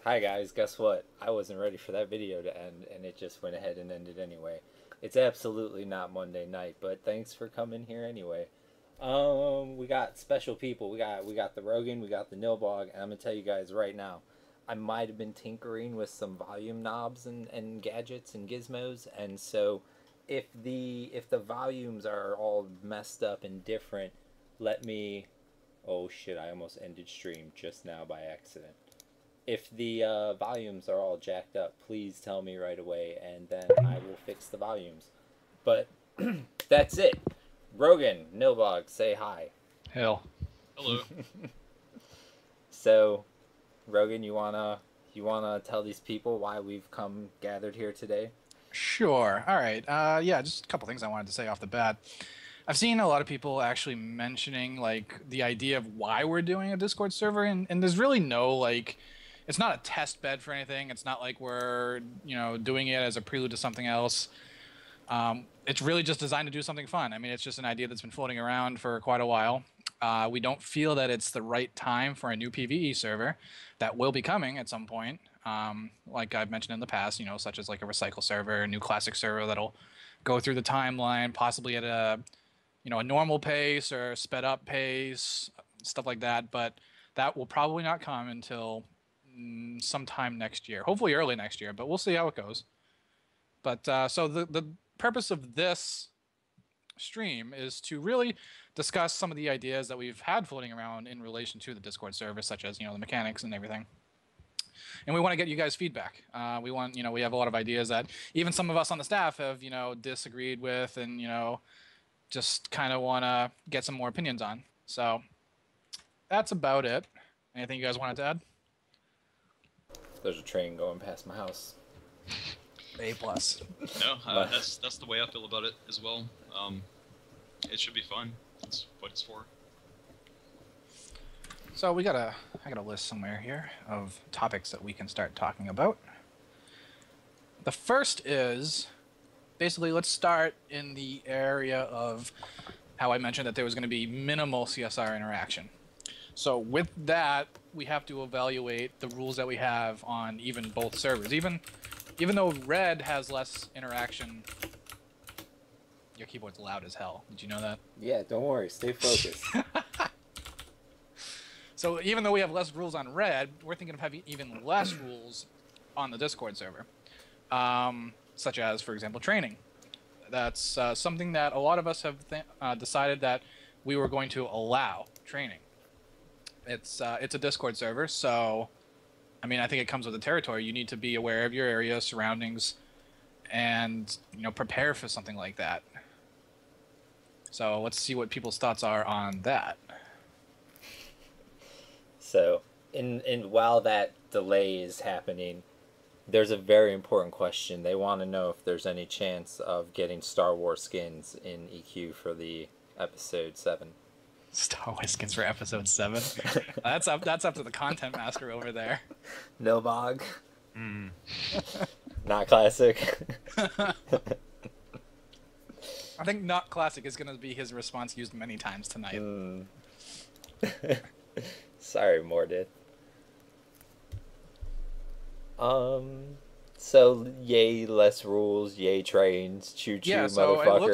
Hi guys, guess what? I wasn't ready for that video to end and it just went ahead and ended anyway. It's absolutely not Monday night, but thanks for coming here anyway. We got special people. We got the Rogan, we got the Nilbog, and I'm gonna tell you guys right now, I might have been tinkering with some volume knobs and gadgets and gizmos, and so if the volumes are all messed up and different, let me oh shit, I almost ended stream just now by accident. If the volumes are all jacked up, please tell me right away, and then I will fix the volumes. But that's it. Rogan, Nilbog, say hi. Hell. Hello. So, Rogan, you wanna tell these people why we've come gathered here today? Sure. All right. Yeah, just a couple things I wanted to say off the bat. I've seen a lot of people actually mentioning like the idea of why we're doing a Discord server, and there's really no like, it's not a test bed for anything. It's not like we're doing it as a prelude to something else. It's really just designed to do something fun. I mean, it's just an idea that's been floating around for quite a while. We don't feel that it's the right time for a new PvE server that will be coming at some point. Like I've mentioned in the past, such as like a recycle server, a new classic server that'll go through the timeline, possibly at a normal pace or sped up pace, stuff like that. But that will probably not come until sometime next year, hopefully early next year. But we'll see how it goes. But so the purpose of this stream is to really discuss some of the ideas that we've had floating around in relation to the Discord server, such as the mechanics and everything. And we want to get you guys feedback. We have a lot of ideas that even some of us on the staff have disagreed with, and just kind of want to get some more opinions on. So that's about it. Anything you guys wanted to add? There's a train going past my house. A plus. No, that's the way I feel about it as well. It should be fun. That's what it's for. So I got a list somewhere here of topics that we can start talking about. The first is basically, let's start in the area of how I mentioned that there was going to be minimal CSR interaction. So with that, we have to evaluate the rules that we have on even both servers. Even though Red has less interaction. Your keyboard's loud as hell. Did you know that? Yeah, don't worry, stay focused. So even though we have less rules on Red, we're thinking of having even less rules on the Discord server. Such as, for example, training. That's something that a lot of us have decided that we were going to allow training. It's a Discord server, so I mean, I think it comes with the territory. You need to be aware of your area, surroundings, and prepare for something like that. So let's see what people's thoughts are on that. So, in while that delay is happening, there's a very important question. They want to know if there's any chance of getting Star Wars skins in EQ for the episode 7. Star Wars skins for episode 7. That's up to the content master over there. Nilbog. Not classic. I think not classic is going to be his response used many times tonight. Sorry, Mordid. So yay less rules, yay trains, choo choo, yeah, so motherfucker.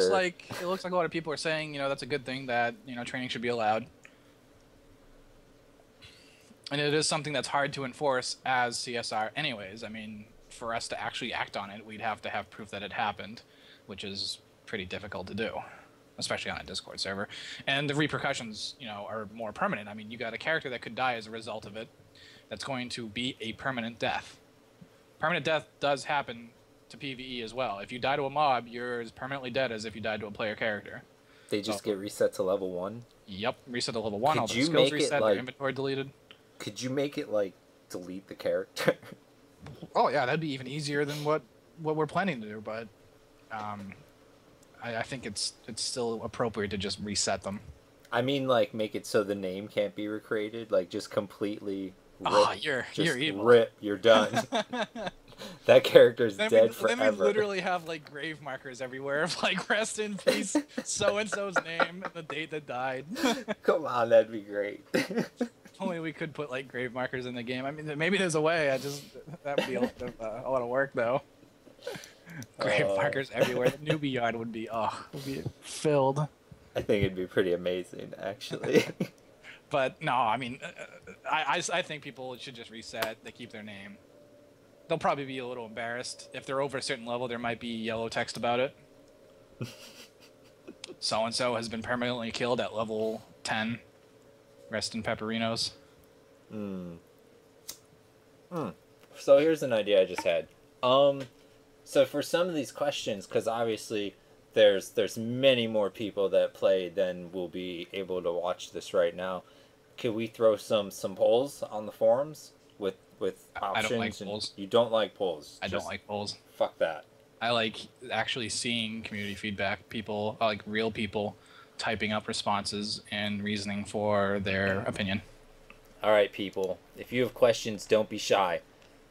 it looks like a lot of people are saying that's a good thing, that training should be allowed. And it is something that's hard to enforce as CSR anyways. I mean, for us to actually act on it, we'd have to have proof that it happened, which is pretty difficult to do, especially on a Discord server. And the repercussions, are more permanent. I mean, you got a character that could die as a result of it. That's going to be a permanent death. Permanent death does happen to PvE as well. If you die to a mob, you're as permanently dead as if you died to a player character. They just get reset to level 1? Yep, reset to level 1, Could all the you skills make it, reset, like- their inventory deleted. Could you make it, delete the character? Oh yeah, that'd be even easier than what we're planning to do, but I think it's still appropriate to just reset them. I mean, make it so the name can't be recreated, just completely rip. Oh, you're just evil. rip, you're done. That character's dead forever. Then we literally have grave markers everywhere of rest in peace, so and so's name and the date that died. Come on, that'd be great. only we could put like grave markers in the game. I mean, maybe there's a way. That would be a lot of work though. Grave markers everywhere. The newbie yard would be filled. I think it'd be pretty amazing, actually. But no, I mean, I think people should just reset. They keep their name. They'll probably be a little embarrassed if they're over a certain level. There might be yellow text about it. So and so has been permanently killed at level 10. Rest in pepperinos. So here's an idea I just had. So for some of these questions, because obviously there's many more people that play than will be able to watch this right now. Could we throw some polls on the forums with options? I don't like polls. You don't like polls. I don't like polls. Fuck that. I like actually seeing community feedback. People, like real people, typing up responses and reasoning for their opinion. All right, people. If you have questions, don't be shy.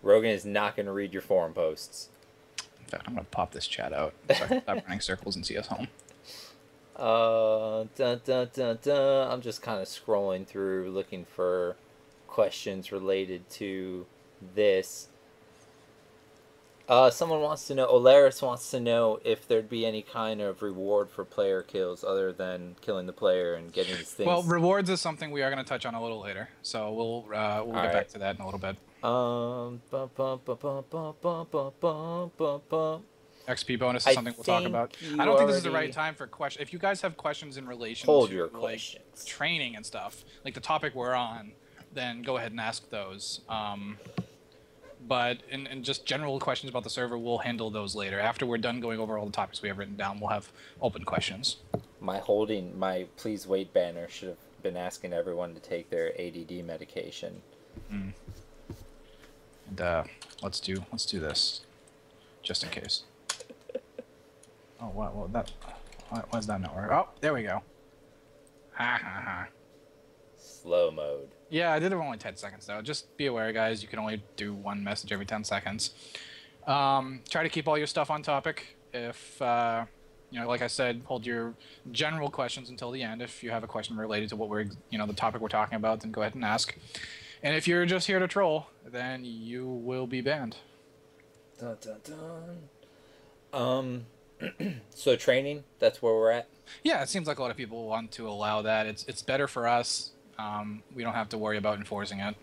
Rogan is not going to read your forum posts. In fact, I'm going to pop this chat out. Stop running circles and see us home. I'm just kind of scrolling through looking for questions related to this. Someone wants to know, Olaris wants to know if there'd be any kind of reward for player kills other than killing the player and getting these things. Well, rewards is something we are going to touch on a little later, so we'll get back to that in a little bit. XP bonus is something we'll talk about. I don't think this is the right time for questions. If you guys have questions in relation to your questions. Like training and stuff, like the topic we're on, then go ahead and ask those. But in just general questions about the server, we'll handle those later. After we're done going over all the topics we have written down, we'll have open questions. My please wait banner should have been asking everyone to take their ADD medication. And let's do this, just in case. Oh wow, well why does that not work? Oh, there we go. Ha ha ha. Slow mode. Yeah, I did it for only 10 seconds, though. Just be aware, guys, you can only do one message every 10 seconds. Try to keep all your stuff on topic. If, like I said, hold your general questions until the end. If you have a question related to what the topic we're talking about, then go ahead and ask. And if you're just here to troll, then you will be banned. Dun, dun, dun. So training, that's where we're at? Yeah, it seems like a lot of people want to allow that. It's better for us. We don't have to worry about enforcing it.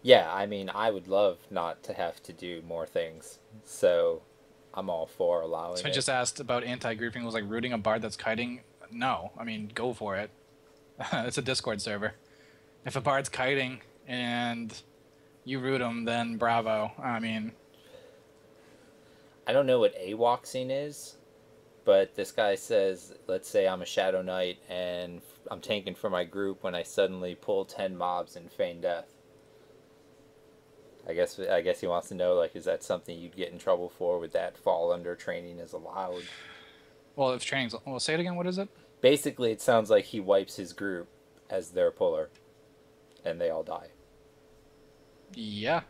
Yeah, I mean, I would love not to have to do more things, so I'm all for allowing So I it. just asked about anti-grouping. Was like rooting a bard that's kiting? No, I mean, go for it. It's a Discord server. If a bard's kiting and you root him, then bravo. I mean, I don't know what AWOXing is, but this guy says, let's say I'm a Shadow Knight and I'm tanking for my group when I suddenly pull 10 mobs and feign death. I guess he wants to know, like, is that something you'd get in trouble for? Would that fall under training as allowed? well, if training's... Well, say it again, what is it? Basically, it sounds like he wipes his group as their puller, and they all die. Yeah.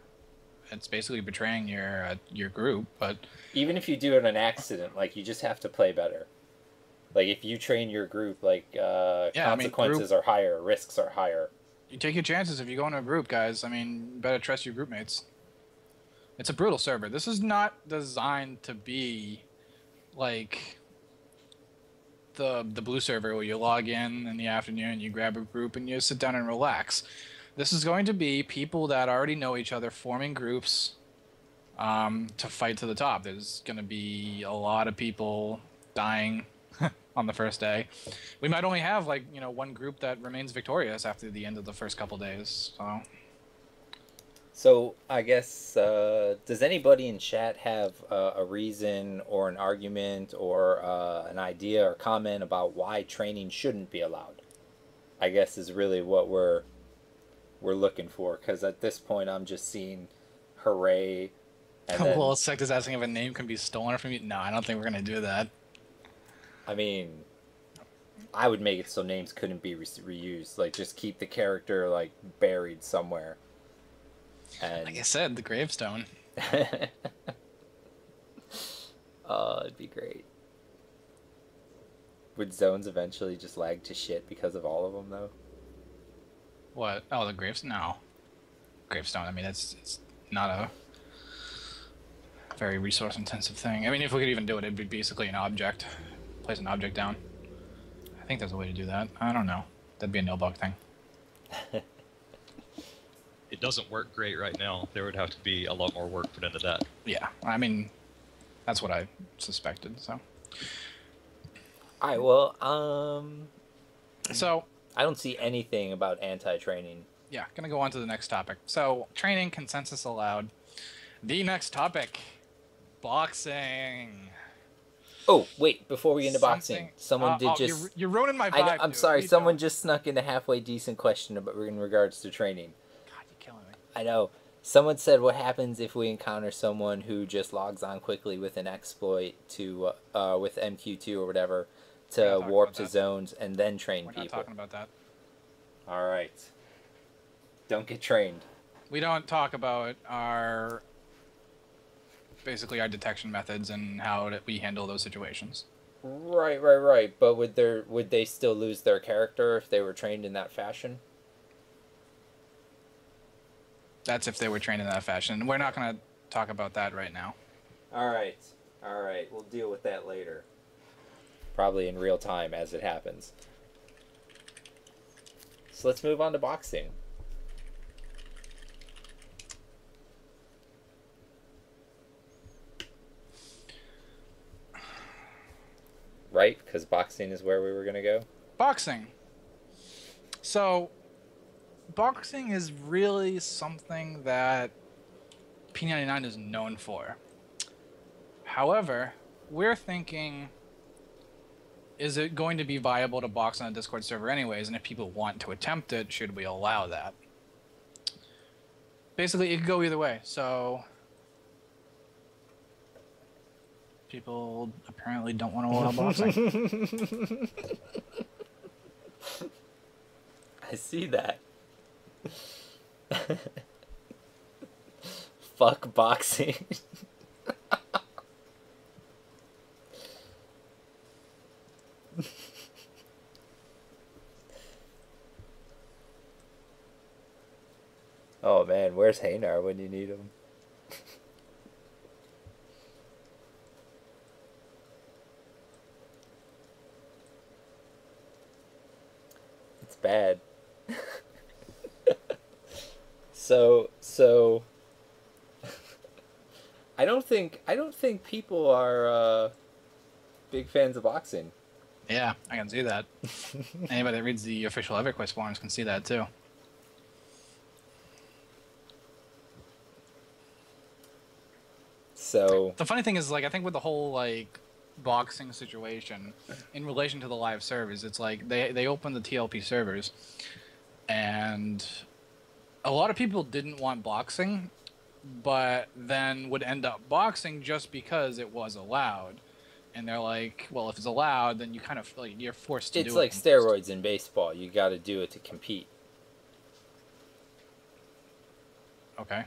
It's basically betraying your group, but... Even if you do it on accident, like, you just have to play better. Like, if you train your group, like, consequences are higher, risks are higher. You take your chances if you go into a group, guys. I mean, you better trust your group mates. It's a brutal server. This is not designed to be, like, the blue server where you log in the afternoon, you grab a group, and you sit down and relax. This is going to be people that already know each other forming groups to fight to the top. There's going to be a lot of people dying on the first day. We might only have one group that remains victorious after the end of the first couple days. So I guess does anybody in chat have a reason or an argument or an idea or comment about why training shouldn't be allowed? I guess is really what we're looking for, because at this point I'm just seeing hooray. And then, well, Sect is asking if a name can be stolen from you. No, I don't think we're gonna do that. I mean, I would make it so names couldn't be reused. Like, just keep the character, like, buried somewhere. And like I said, the gravestone. Oh, it'd be great. Would zones eventually just lag to shit because of all of them, though? What? Oh, the graves? No. Gravestone. I mean, it's not a very resource-intensive thing. I mean, if we could even do it, it'd be basically an object. Place an object down. I think there's a way to do that. I don't know. That'd be a Nilbog thing. It doesn't work great right now. There would have to be a lot more work put into that. Yeah, I mean, that's what I suspected. So. All right. Well, So. I don't see anything about anti-training. Yeah, gonna go on to the next topic. So, training consensus allowed. The next topic, boxing. Oh, wait, before we get into boxing, someone did just... You're ruining my vibe, I'm sorry, someone just snuck in a halfway decent question about in regards to training. God, you're killing me. I know. Someone said, what happens if we encounter someone who just logs on quickly with an exploit to, with MQ2 or whatever, to warp to zones and then train people? We're not talking about that. All right. Don't get trained. We don't talk about our... basically our detection methods and how we handle those situations. Right. But would they still lose their character if they were trained in that fashion? That's if they were trained in that fashion. We're not going to talk about that right now. All right. We'll deal with that later. Probably in real time as it happens. So let's move on to boxing. Right? Because boxing is where we were going to go? Boxing. So, boxing is really something that P99 is known for. However, we're thinking, is it going to be viable to box on a Discord server anyways? And if people want to attempt it, should we allow that? Basically, it could go either way. So, people apparently don't want to allow boxing. I see that. Fuck boxing. Oh man, where's Haynar when you need him? It's bad. So I don't think people are big fans of boxing. Yeah, I can see that. Anybody that reads the official EverQuest forums can see that too. So the funny thing is, like, I think with the whole like boxing situation in relation to the live servers, it's like they opened the TLP servers, and a lot of people didn't want boxing, but then would end up boxing just because it was allowed. And they're like, well, if it's allowed, then you kind of like you're forced to do it. It's like steroids in baseball. You got to do it to compete. Okay.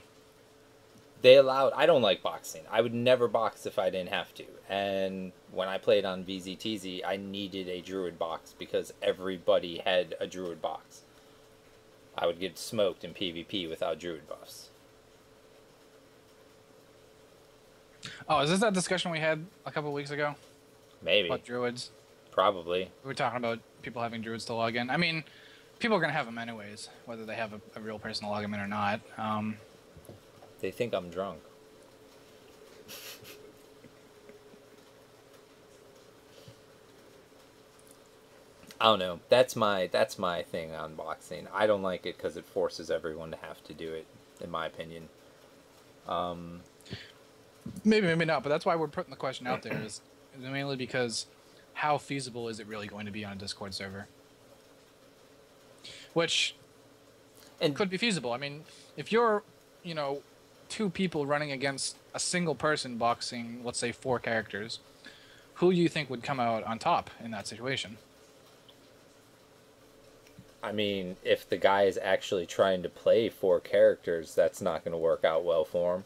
They allowed... I don't like boxing. I would never box if I didn't have to. And when I played on VZTZ, I needed a druid box because everybody had a druid box. I would get smoked in PvP without druid buffs. Oh, is this that discussion we had a couple weeks ago? Maybe. About druids? Probably. We were talking about people having druids to log in. I mean, people are going to have them anyways, whether they have a real person to log them in or not. They think I'm drunk. I don't know. That's my thing on boxing. I don't like it because it forces everyone to have to do it, in my opinion. Maybe, maybe not, but that's why we're putting the question out there, is mainly because how feasible is it really going to be on a Discord server? Which could be feasible. I mean, if you're, you know, 2 people running against a single person boxing, let's say 4 characters, who do you think would come out on top in that situation? I mean, if the guy is actually trying to play 4 characters, that's not going to work out well for him.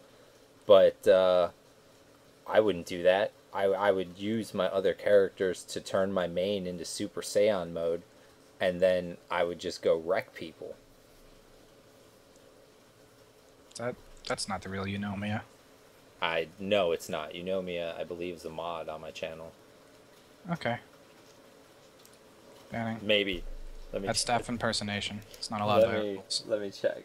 But I wouldn't do that. I would use my other characters to turn my main into Super Saiyan mode, and then I would just go wreck people. That's not the real Eunomia. I know it's not. Eunomia, I believe, is a mod on my channel. Okay. Banning. Maybe. That's staff impersonation. It's not allowed by our rules. Let me check.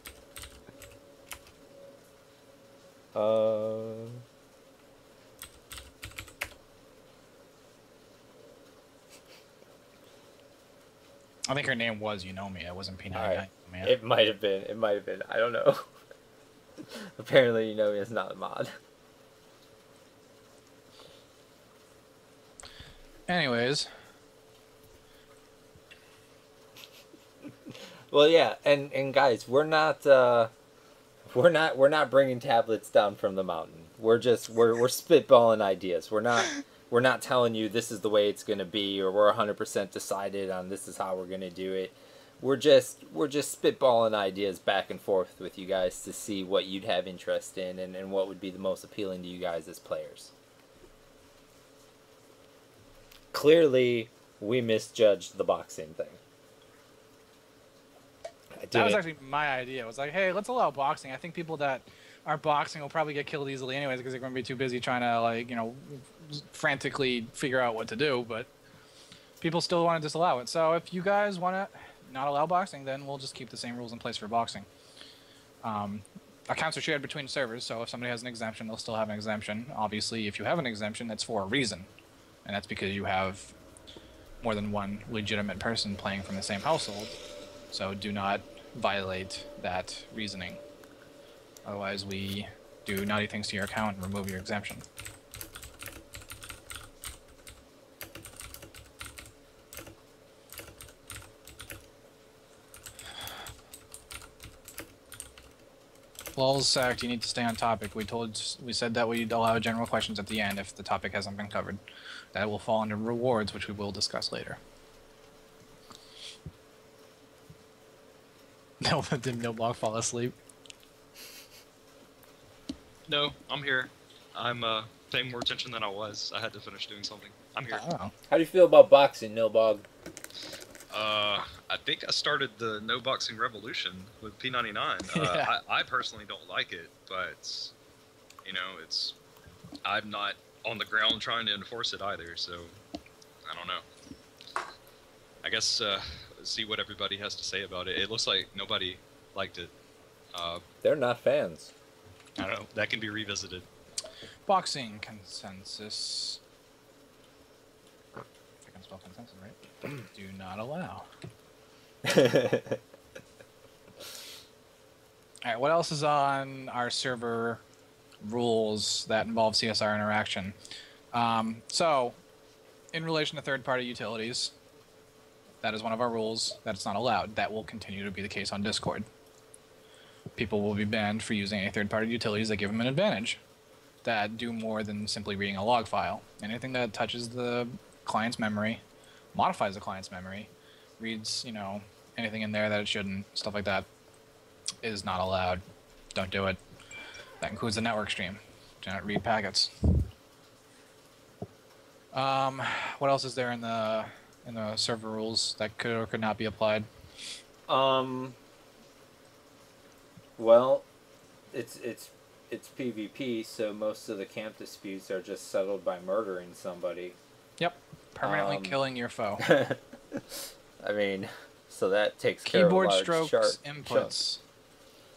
I think her name was Eunomia. It wasn't P99. Right. It might have been. I don't know. Apparently, Eunomia is not a mod. Anyways. Well, yeah, and guys, we're not bringing tablets down from the mountain. We're spitballing ideas. We're not telling you this is the way it's gonna be, or we're 100% decided on this is how we're gonna do it. We're just spitballing ideas back and forth with you guys to see what you'd have interest in and what would be the most appealing to you guys as players. Clearly, we misjudged the boxing thing. That was actually my idea. It was like, hey, let's allow boxing. I think people that are boxing will probably get killed easily anyways because they're going to be too busy trying to, like, you know, frantically figure out what to do. But people still want to disallow it. So if you guys want to not allow boxing, then we'll just keep the same rules in place for boxing. Accounts are shared between servers, so if somebody has an exemption, they'll still have an exemption. Obviously, if you have an exemption, it's for a reason. And that's because you have more than one legitimate person playing from the same household. So do not violate that reasoning. Otherwise, we do naughty things to your account and remove your exemption. Lulz, Sacked, you need to stay on topic. We said that we'd allow general questions at the end if the topic hasn't been covered. That will fall under rewards, which we will discuss later. No, did Nilbog fall asleep? No, I'm here. I'm paying more attention than I was. I had to finish doing something. I'm here. Oh. How do you feel about boxing, Nilbog? I think I started the no boxing revolution with P99. Yeah. I personally don't like it, but you know, I'm not on the ground trying to enforce it either, so I don't know. I guess see what everybody has to say about it. It looks like nobody liked it. They're not fans. I don't know. That can be revisited. Boxing consensus. I can spell consensus, right? Do not allow. Alright, what else is on our server rules that involve CSR interaction? So, in relation to third-party utilities, that is one of our rules that it's not allowed. That will continue to be the case on Discord. People will be banned for using any third-party utilities that give them an advantage, that do more than simply reading a log file. Anything that touches the client's memory, modifies the client's memory, reads, you know, anything in there that it shouldn't, stuff like that, is not allowed. Don't do it. That includes the network stream. Do not read packets. What else is there in the server rules that could or could not be applied? Well, it's PvP, so most of the camp disputes are just settled by murdering somebody. Yep. Permanently killing your foe. I mean, so that takes care of a Keyboard large strokes, inputs.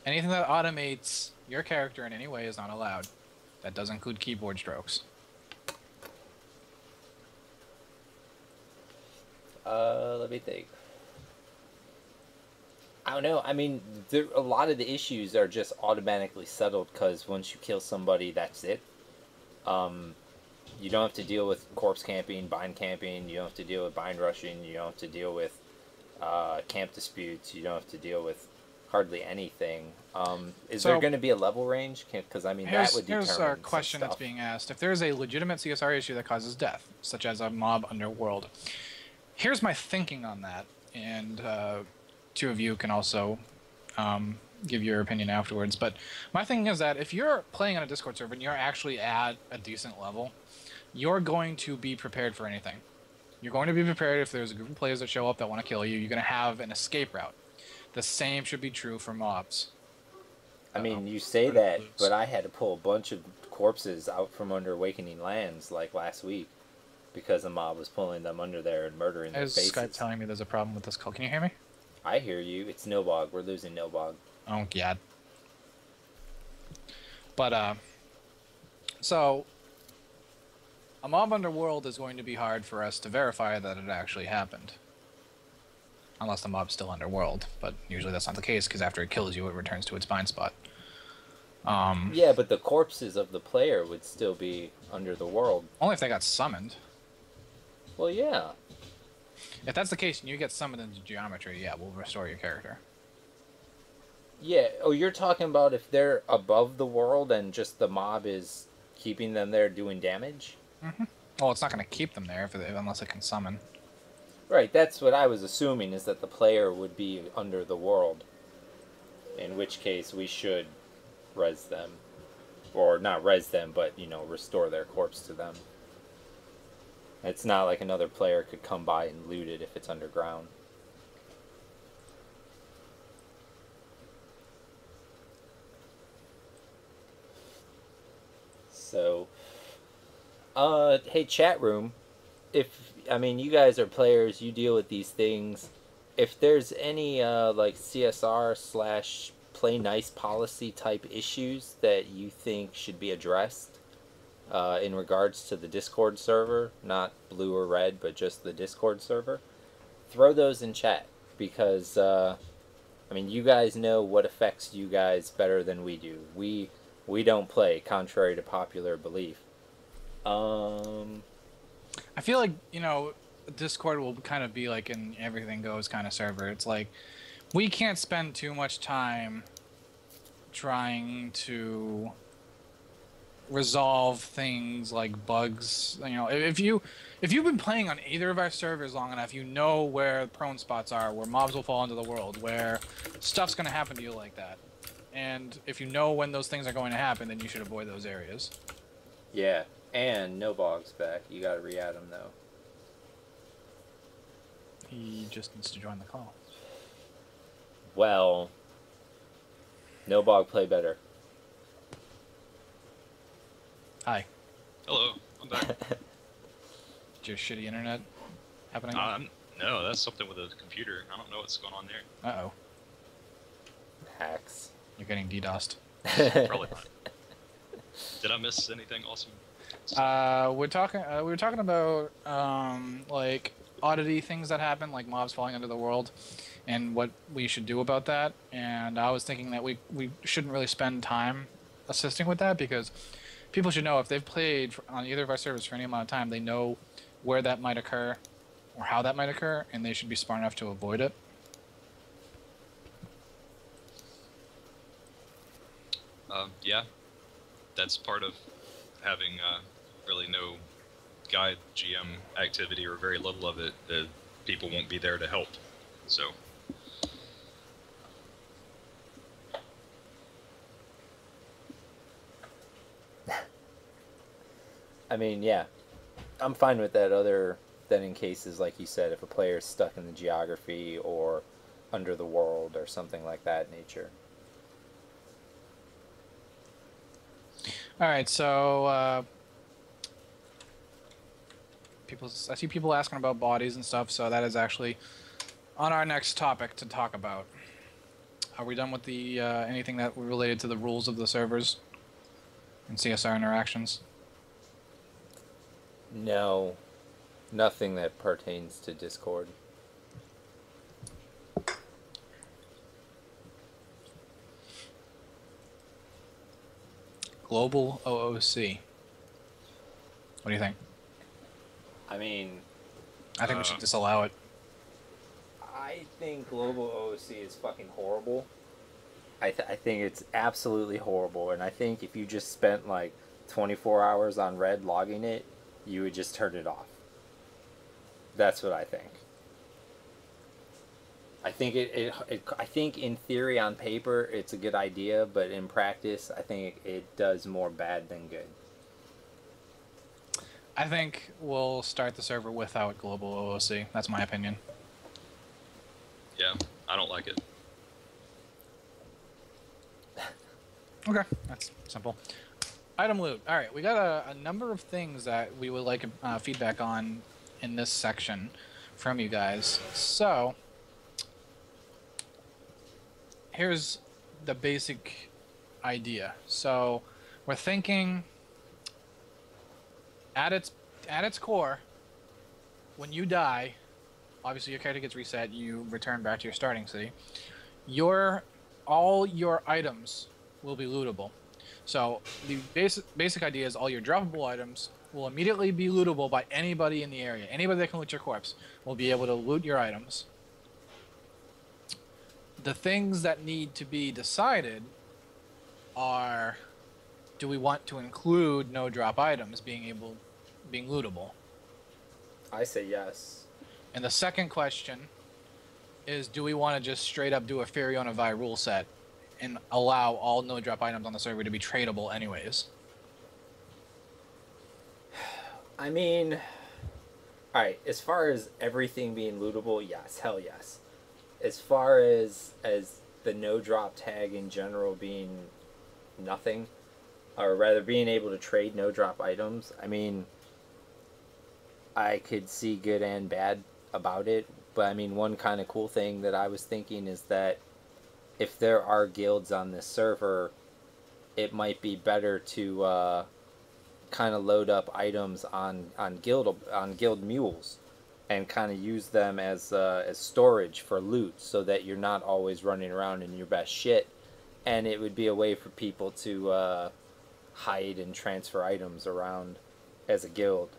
Anything that automates your character in any way is not allowed. That does include keyboard strokes. Let me think. I don't know. I mean, a lot of the issues are just automatically settled because once you kill somebody, that's it. You don't have to deal with corpse camping, bind camping. You don't have to deal with bind rushing. You don't have to deal with camp disputes. You don't have to deal with hardly anything. Is there going to be a level range? Because I mean, that would determine. Here's our question that's being asked: if there is a legitimate CSR issue that causes death, such as a mob underworld, here's my thinking on that, and two of you can also give your opinion afterwards. But my thinking is that if you're playing on a Discord server and you're actually at a decent level, you're going to be prepared for anything. You're going to be prepared if there's a group of players that show up that want to kill you. You're going to have an escape route. The same should be true for mobs. I mean, you say that, but I had to pull a bunch of corpses out from under Awakening Lands like last week because a mob was pulling them under there and murdering their Is faces. Skype telling me there's a problem with this call? Can you hear me? I hear you. It's Nilbog. We're losing Nilbog. Oh, God. But, so, a mob underworld is going to be hard for us to verify that it actually happened. Unless the mob's still underworld, but usually that's not the case, because after it kills you, it returns to its bind spot. Yeah, but the corpses of the player would still be under the world. Only if they got summoned. Well, yeah. If that's the case and you get summoned into geometry, yeah, we'll restore your character. Yeah. Oh, you're talking about if they're above the world and just the mob is keeping them there doing damage? Mm-hmm. Well, it's not going to keep them there unless it can summon. Right, that's what I was assuming, is that the player would be under the world. In which case, we should res them. Or not res them, but, you know, restore their corpse to them. It's not like another player could come by and loot it if it's underground. So, hey, chat room. I mean, you guys are players, you deal with these things. If there's any, like, CSR / play nice policy type issues that you think should be addressed, in regards to the Discord server, not blue or red, but just the Discord server, throw those in chat. Because, I mean, you guys know what affects you guys better than we do. We don't play, contrary to popular belief. I feel like, you know, Discord will kind of be like an everything goes kind of server. It's like, we can't spend too much time trying to resolve things like bugs. You know, if you've been playing on either of our servers long enough, you know where prone spots are, where mobs will fall into the world, where stuff's going to happen to you like that. And if you know when those things are going to happen, then you should avoid those areas. Yeah. And Nilbog's back. You gotta re-add him, though. He just needs to join the call. Well, Nilbog, play better. Hi. Hello, I'm back. Just shitty internet happening? No, that's something with a computer. I don't know what's going on there. Uh-oh. Hacks. You're getting DDoSed. Probably not. Did I miss anything awesome? We were talking about like oddity things that happen, like mobs falling under the world, and what we should do about that. And I was thinking that we shouldn't really spend time assisting with that, because people should know if they've played on either of our servers for any amount of time, they know where that might occur or how that might occur, and they should be smart enough to avoid it. Yeah, that's part of having really no guide GM activity, or very little of it. People won't be there to help. So. I mean, yeah. I'm fine with that, other than in cases, like you said, if a player's stuck in the geography or under the world or something like that nature. Alright, so I see people asking about bodies and stuff, so that is actually on our next topic to talk about. Are we done with the anything that related to the rules of the servers and CSR interactions? No. Nothing that pertains to Discord. Global OOC. What do you think? I mean, I think we should disallow it. I think global OOC is fucking horrible. I think it's absolutely horrible, and I think if you just spent like 24 hours on Red logging it, you would just turn it off. That's what I think. I think I think in theory, on paper, it's a good idea, but in practice, I think it does more bad than good. I think we'll start the server without global OOC. That's my opinion. Yeah, I don't like it. Okay, that's simple. Item loot. All right, we got a number of things that we would like feedback on in this section from you guys. So here's the basic idea. So we're thinking at its core, when you die, obviously your character gets reset, you return back to your starting city. All your items will be lootable. So the basic idea is all your droppable items will immediately be lootable by anybody in the area. Anybody that can loot your corpse will be able to loot your items. The things that need to be decided are, do we want to include no drop items being lootable? I say yes. And the second question is, do we want to just straight up do a Firiona Vi rule set and allow all no drop items on the server to be tradable anyways? I mean, alright, as far as everything being lootable, yes, hell yes. As far as the no drop tag in general being nothing, or rather being able to trade no drop items, I mean, I could see good and bad about it, but I mean, one kind of cool thing that I was thinking is that if there are guilds on this server, it might be better to kind of load up items on guild mules and kind of use them as storage for loot, so that you're not always running around in your best shit, and it would be a way for people to hide and transfer items around as a guild.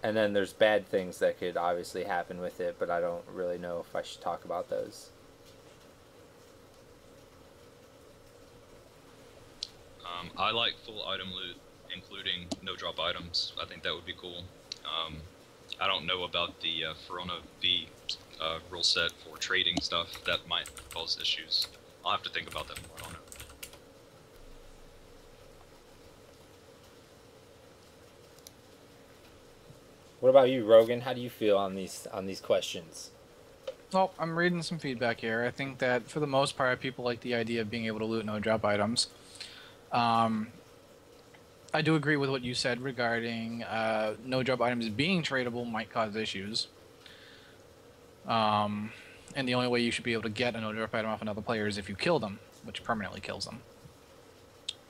And then there's bad things that could obviously happen with it, but I don't really know if I should talk about those. I like full item loot, including no drop items. I think that would be cool. I don't know about the Firiona V rule set for trading stuff. That might cause issues. I'll have to think about that more. I don't know. What about you, Rogan? How do you feel on these questions? Well, I'm reading some feedback here. I think that for the most part, people like the idea of being able to loot no drop items. I do agree with what you said regarding no drop items being tradable might cause issues. And the only way you should be able to get a no drop item off another player is if you kill them, which permanently kills them.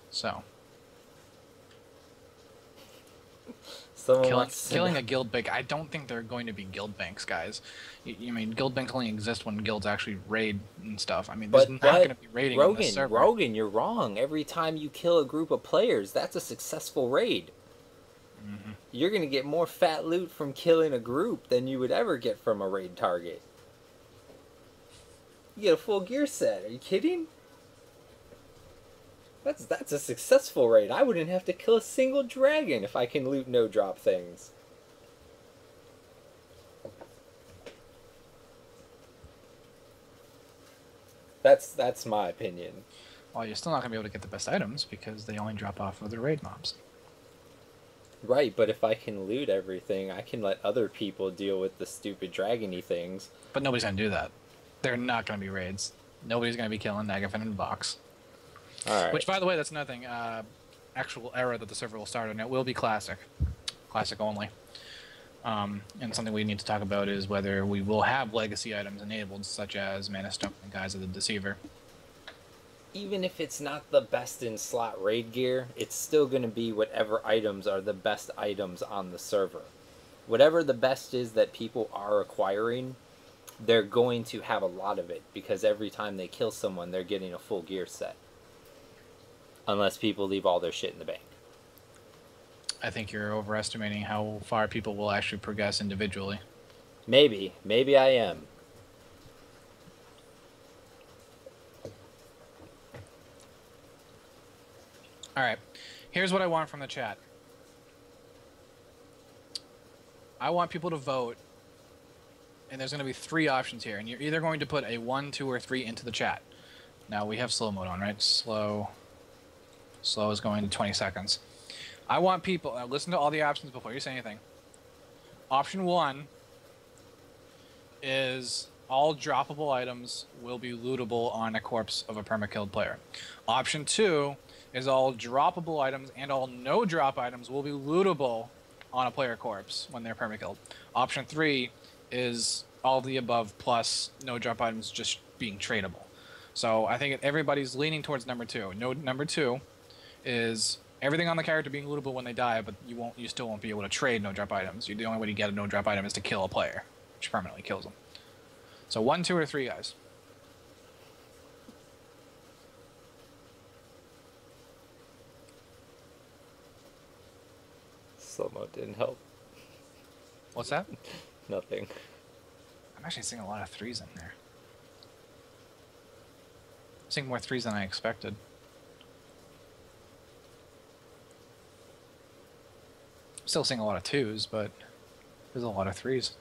So killing a guild bank, I don't think there are going to be guild banks, guys. I mean, guild banks only exist when guilds actually raid and stuff. I mean, there's not going to be raiding on this server. Rogan, you're wrong. Every time you kill a group of players, that's a successful raid. Mm-hmm. You're going to get more fat loot from killing a group than you would ever get from a raid target. You get a full gear set. Are you kidding? That's a successful raid. I wouldn't have to kill a single dragon if I can loot no drop things. That's my opinion. Well, you're still not going to be able to get the best items because they only drop off of the raid mobs. Right, but if I can loot everything, I can let other people deal with the stupid dragony things. But nobody's going to do that. They're not going to be raids. Nobody's going to be killing Nagafin in the box. Alright. Which, by the way, that's another thing. Actual era that the server will start on. It will be classic. Classic only. And something we need to talk about is whether we will have legacy items enabled, such as Mana Stone and Guise of the Deceiver. Even if it's not the best in slot raid gear, it's still going to be whatever items are the best items on the server. Whatever the best is that people are acquiring, they're going to have a lot of it, because every time they kill someone, they're getting a full gear set. Unless people leave all their shit in the bank. I think you're overestimating how far people will actually progress individually. Maybe. Maybe I am. Alright. Here's what I want from the chat. I want people to vote. And there's going to be 3 options here. And you're either going to put a 1, 2, or 3 into the chat. Now, we have slow mode on, right? Slow is going to 20 seconds. I want people... listen to all the options before you say anything. Option 1 is all droppable items will be lootable on a corpse of a perma-killed player. Option 2 is all droppable items and all no-drop items will be lootable on a player corpse when they're perma-killed. Option 3 is all of the above plus no-drop items just being tradable. So I think everybody's leaning towards number 2. Number 2 is everything on the character being lootable when they die, but you still won't be able to trade no-drop items. The only way to get a no-drop item is to kill a player, which permanently kills them. So 1, 2, or 3, guys. Slow-mo didn't help. What's that? Nothing. I'm actually seeing a lot of 3s in there. I'm seeing more 3s than I expected. I'm still seeing a lot of 2s, but there's a lot of 3s.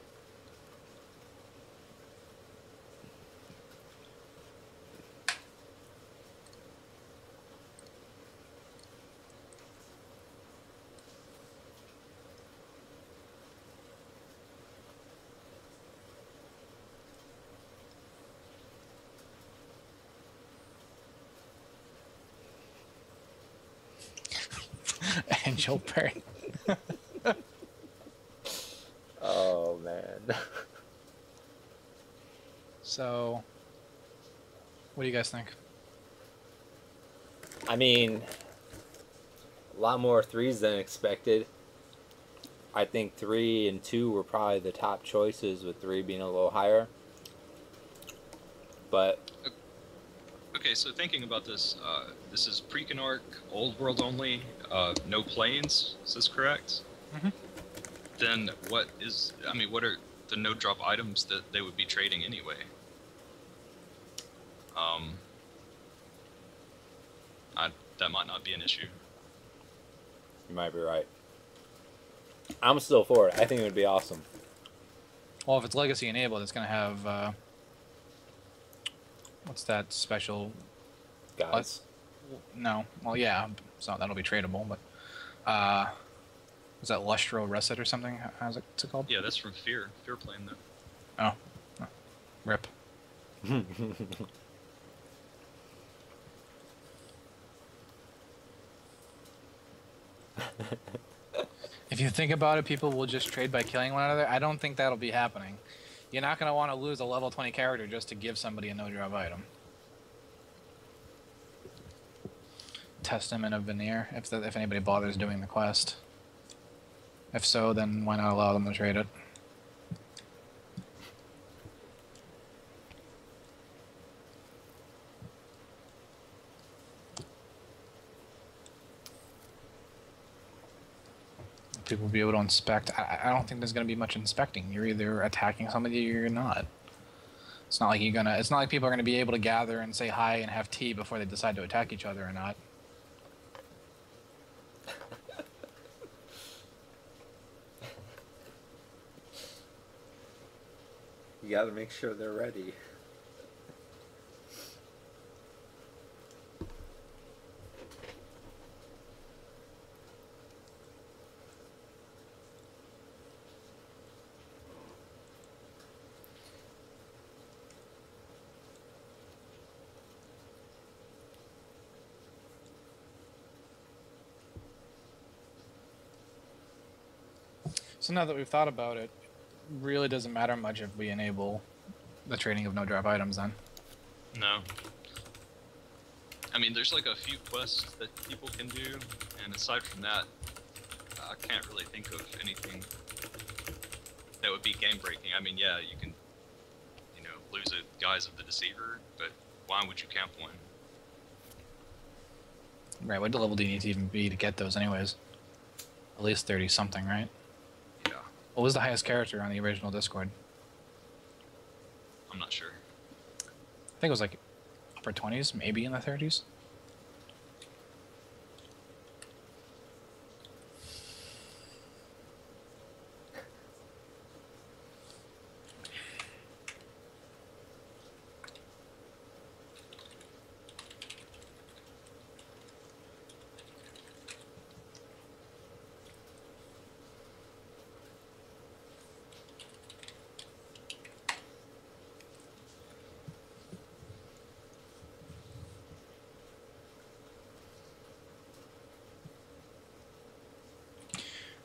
Angel bird. Oh man. So, what do you guys think? I mean, a lot more 3s than expected. I think 3 and 2 were probably the top choices, with 3 being a little higher. But Okay, so thinking about this, this is Preconarch, old world only, no planes. Is this correct? Mm-hmm. Then what are the no drop items that they would be trading anyway? That might not be an issue. you might be right. I'm still for it. I think it would be awesome. Well, if it's legacy enabled, it's going to have what's that special? Guys. No. Well, yeah. So that'll be tradable, but is that Lustro Reset or something? How's it called? Yeah, that's from Fear Plane though. Oh. Rip. If you think about it, people will just trade by killing one another. I don't think that'll be happening. You're not going to want to lose a level 20 character just to give somebody a no-drop item. Testament of Veneer, if anybody bothers doing the quest. If so, then why not allow them to trade it? People will be able to inspect. I don't think there's going to be much inspecting. You're either attacking somebody or you're not. It's not like It's not like people are going to be able to gather and say hi and have tea before they decide to attack each other or not. You gotta make sure they're ready. So now that we've thought about it, really doesn't matter much if we enable the trading of no-drop items then. No. I mean, there's like a few quests that people can do, and aside from that, I can't really think of anything that would be game-breaking. I mean, yeah, you can, lose a Guise of the Deceiver, but why would you camp one? Right, what level do you need to even be to get those anyways? At least 30-something, right? Yeah. What was the highest character on the original Discord? I'm not sure. I think it was like upper 20s, maybe in the 30s.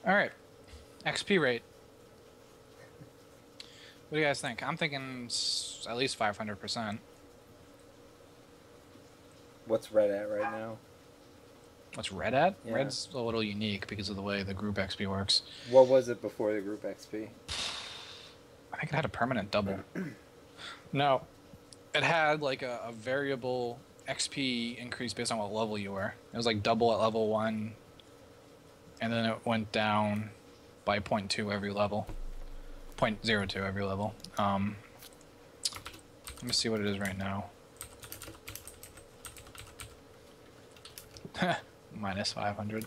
All right, XP rate. What do you guys think? I'm thinking at least 500%. What's red at right now? What's red at? Yeah. Red's a little unique because of the way the group XP works. What was it before the group XP? I think it had a permanent double. No, it had like a variable XP increase based on what level you were. It was like double at level 1, and then it went down by 0.2 every level. 0.02 every level. Let me see what it is right now. Minus 500.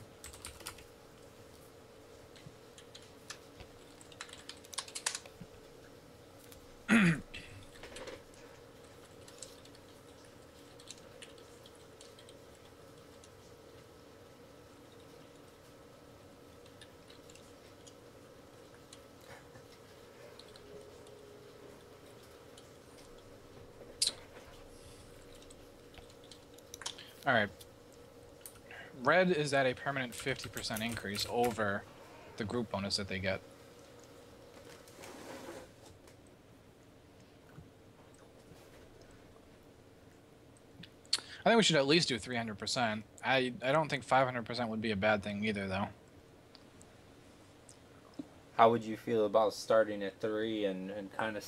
All right. Red is at a permanent 50% increase over the group bonus that they get. I think we should at least do 300%. I don't think 500% would be a bad thing either, though. How would you feel about starting at 3 and kind of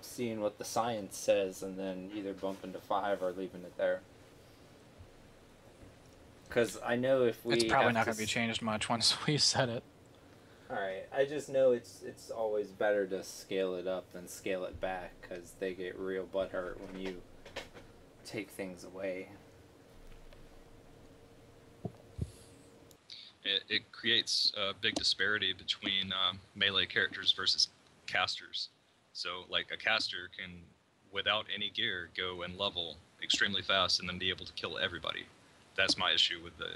seeing what the science says, and then either bumping to 5 or leaving it there? Because I know if we... It's probably not going to be changed much once we set it. Alright, I just know it's always better to scale it up than scale it back, because they get real butthurt when you take things away. It creates a big disparity between melee characters versus casters. So, like, a caster can, without any gear, go and level extremely fast and then be able to kill everybody. That's my issue with the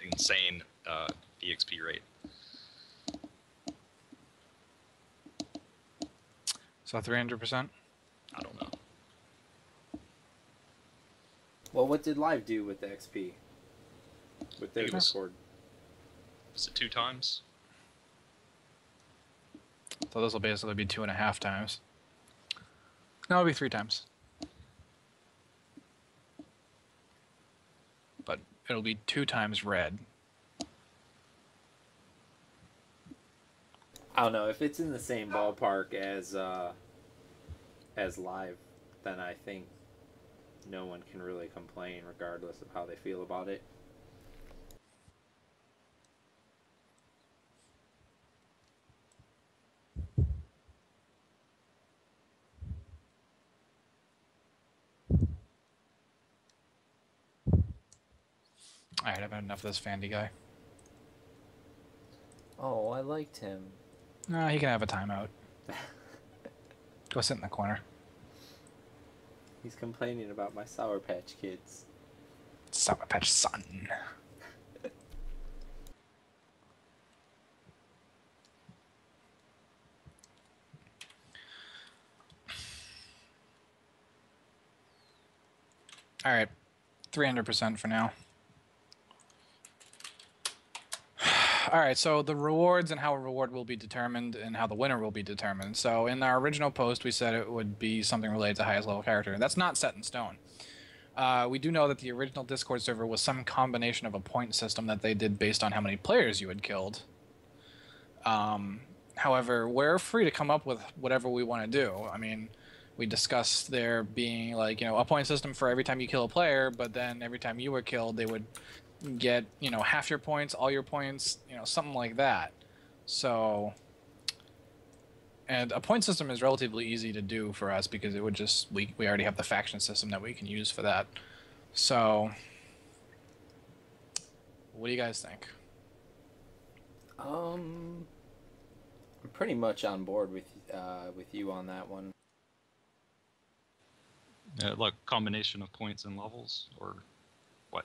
insane EXP rate. So 300%? I don't know. Well, what did Live do with the XP? With their Discord? Was it 2 times? So this will basically be 2.5 times. No, it'll be 3 times. But it'll be 2 times red. I don't know, if it's in the same ballpark as Live, then I think no one can really complain regardless of how they feel about it. Alright, I've had enough of this Fandy guy. Oh, I liked him. No, he can have a timeout. Go sit in the corner. He's complaining about my Sour Patch Kids. Sour Patch Son. Alright, 300% for now. Alright, so the rewards and how a reward will be determined and how the winner will be determined. So in our original post, we said it would be something related to highest level character. That's not set in stone. We do know that the original Discord server was some combination of a point system that they did based on how many players you had killed. However, we're free to come up with whatever we want to do. I mean, we discussed there being, like, you know, a point system for every time you kill a player, but then every time you were killed, they would get, you know, half your points, all your points, you know, something like that. So, and a point system is relatively easy to do for us because it would just, we already have the faction system that we can use for that. So, what do you guys think? I'm pretty much on board with you on that one. Like combination of points and levels, or what?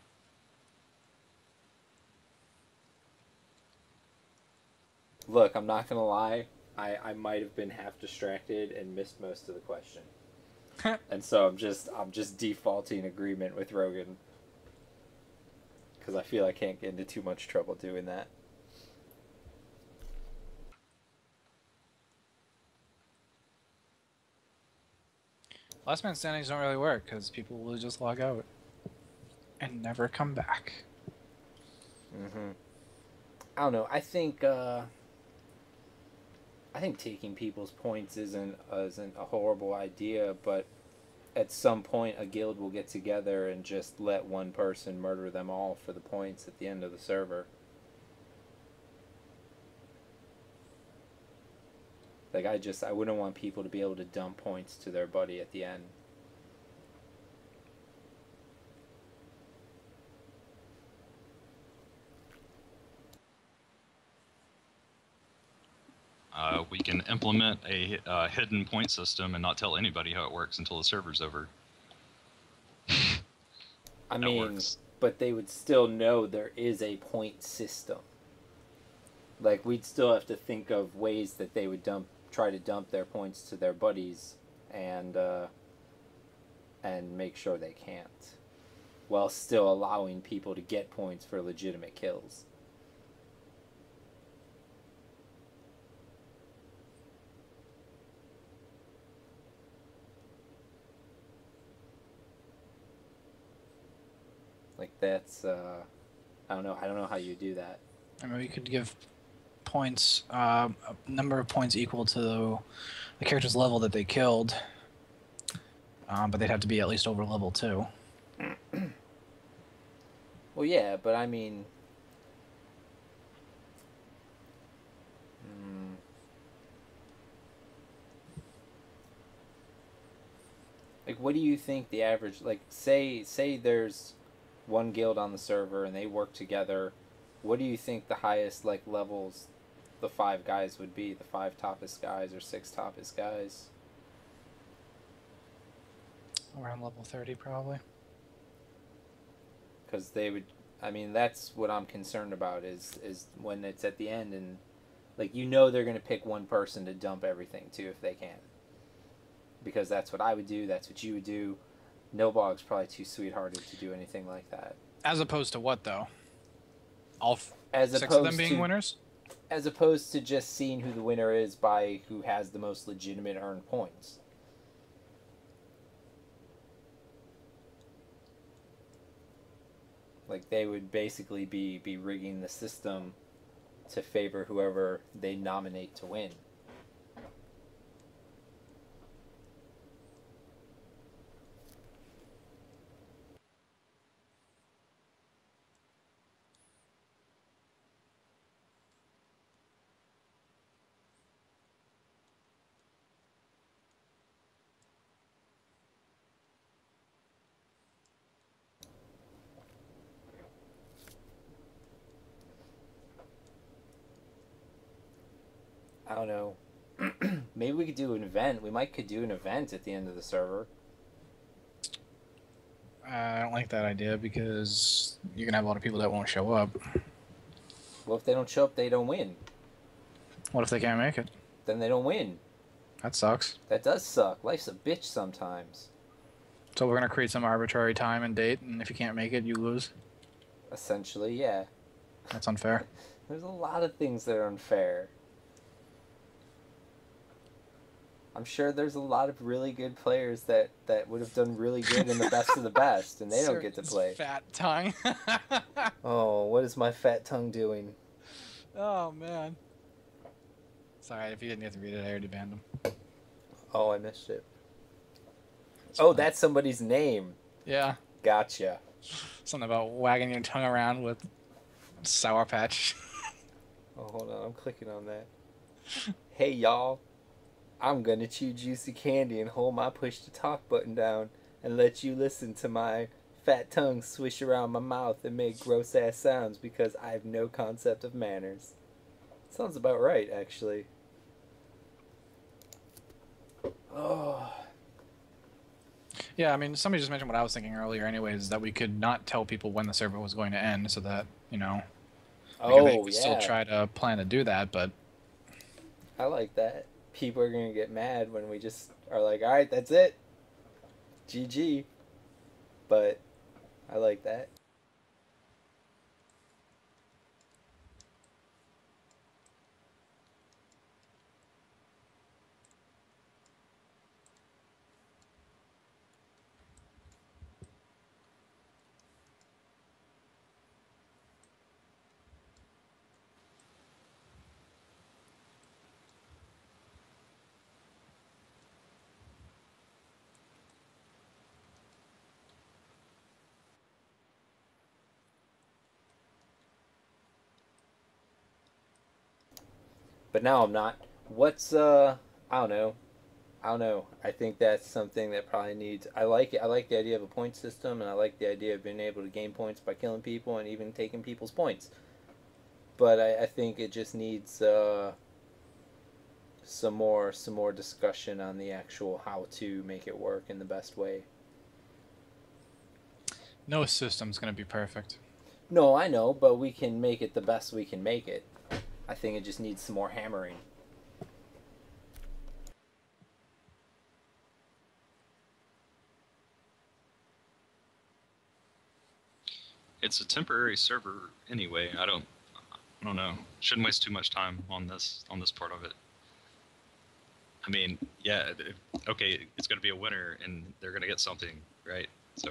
Look, I'm not gonna lie. I might have been half distracted and missed most of the question, and so I'm just defaulting agreement with Rogan because I feel I can't get into too much trouble doing that. Last man standings don't really work because people will just log out and never come back. I don't know. I think taking people's points isn't a horrible idea, but at some point a guild will get together and just let one person murder them all for the points at the end of the server. Like, I wouldn't want people to be able to dump points to their buddy at the end. We can implement a hidden point system and not tell anybody how it works until the server's over. I mean, but they would still know there is a point system. Like, we'd still have to think of ways that they would try to dump their points to their buddies, and make sure they can't, while still allowing people to get points for legitimate kills. Like, that's I don't know how you do that. I mean, we could give points, a number of points equal to the character's level that they killed, but they'd have to be at least over level 2. Well, yeah, but I mean, like, what do you think the average, like, say there's one guild on the server and they work together, what do you think the highest, like, levels the 5 guys would be? The 5 toppest guys or 6 toppest guys? Around level 30, probably. Because they would, I mean, that's what I'm concerned about is when it's at the end and, like, you know they're going to pick one person to dump everything to if they can. Because that's what I would do, that's what you would do. Nilbog's probably too sweethearted to do anything like that. As opposed to what, though? All as 6 of them being winners? As opposed to just seeing who the winner is by who has the most legitimate earned points. Like, they would basically be rigging the system to favor whoever they nominate to win. I don't know. Maybe we could do an event. Could do an event at the end of the server. I don't like that idea because you're going to have a lot of people that won't show up. Well, if they don't show up, they don't win. What if they can't make it? Then they don't win. That sucks. That does suck. Life's a bitch sometimes. So we're going to create some arbitrary time and date, and if you can't make it, you lose? Essentially, yeah. That's unfair. There's a lot of things that are unfair. I'm sure there's a lot of really good players that would have done really good in the best of the best, and they don't get to play. Fat tongue. Oh, what is my fat tongue doing? Oh, man. Sorry, if you didn't get to read it, I already banned him. Oh, I missed it. Oh, that's somebody's name. Yeah. Gotcha. Something about wagging your tongue around with Sour Patch. Oh, hold on. I'm clicking on that. Hey, y'all. I'm gonna chew juicy candy and hold my push to talk button down and let you listen to my fat tongue swish around my mouth and make gross ass sounds because I have no concept of manners. Sounds about right, actually. Oh. Yeah, I mean, somebody just mentioned what I was thinking earlier anyways, that we could not tell people when the server was going to end so that, you know, they could still try to plan to do that, but... I like that. People are going to get mad when we just are like, alright, that's it. GG. But I like that. But now I'm not. What's I don't know. I don't know. I think that's something that probably needs. I like it. I like the idea of a point system, and I like the idea of being able to gain points by killing people and even taking people's points. But I think it just needs some more discussion on the actual how to make it work in the best way. No system's gonna be perfect. No, I know, but we can make it the best we can make it. I think it just needs some more hammering. It's a temporary server anyway. I don't know. Shouldn't waste too much time on this part of it. I mean, yeah, okay, it's going to be a winner and they're going to get something, right? So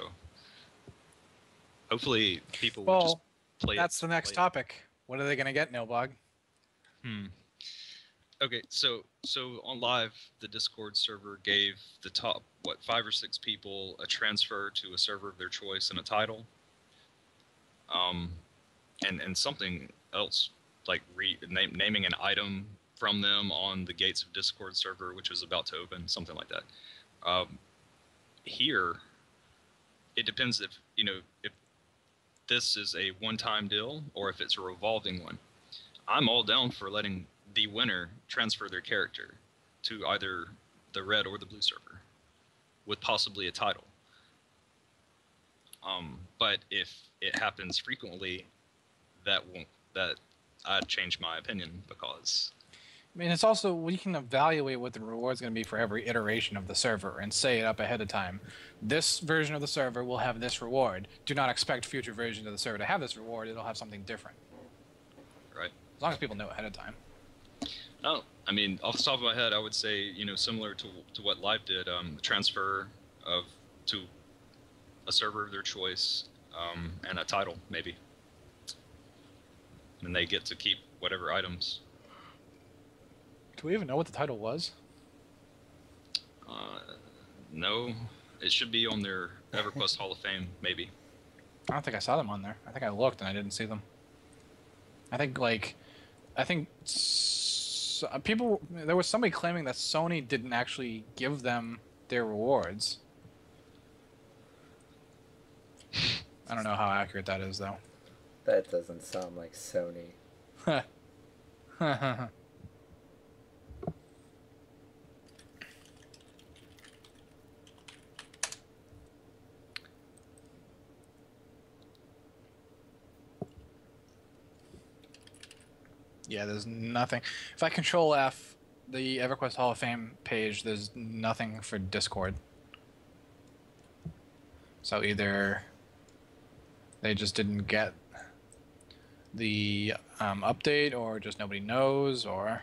hopefully people will just play that's the next topic. What are they going to get, Nilbog? Okay, so on live, the Discord server gave the top 5 or 6 people a transfer to a server of their choice and a title. And something else like naming an item from them on the gates of Discord server, which was about to open, something like that. Here, it depends if this is a one-time deal or if it's a revolving one. I'm all down for letting the winner transfer their character to either the red or the blue server with possibly a title. But if it happens frequently, that I'd change my opinion, because I mean, it's also, we can evaluate what the reward's going to be for every iteration of the server and say it up ahead of time. This version of the server will have this reward. Do not expect future versions of the server to have this reward. It'll have something different. Right. As long as people know ahead of time. No, I mean, off the top of my head, I would say, similar to what Live did, transfer to a server of their choice, and a title, maybe. And they get to keep whatever items. Do we even know what the title was? No, it should be on their EverQuest Hall of Fame, maybe. I don't think I saw them on there. I think I looked and I didn't see them. People, there was somebody claiming that Sony didn't actually give them their rewards. I don't know how accurate that is, though. That doesn't sound like Sony. Yeah, there's nothing. If I control F, the EverQuest Hall of Fame page, there's nothing for Discord. So either they just didn't get the update, or just nobody knows, or...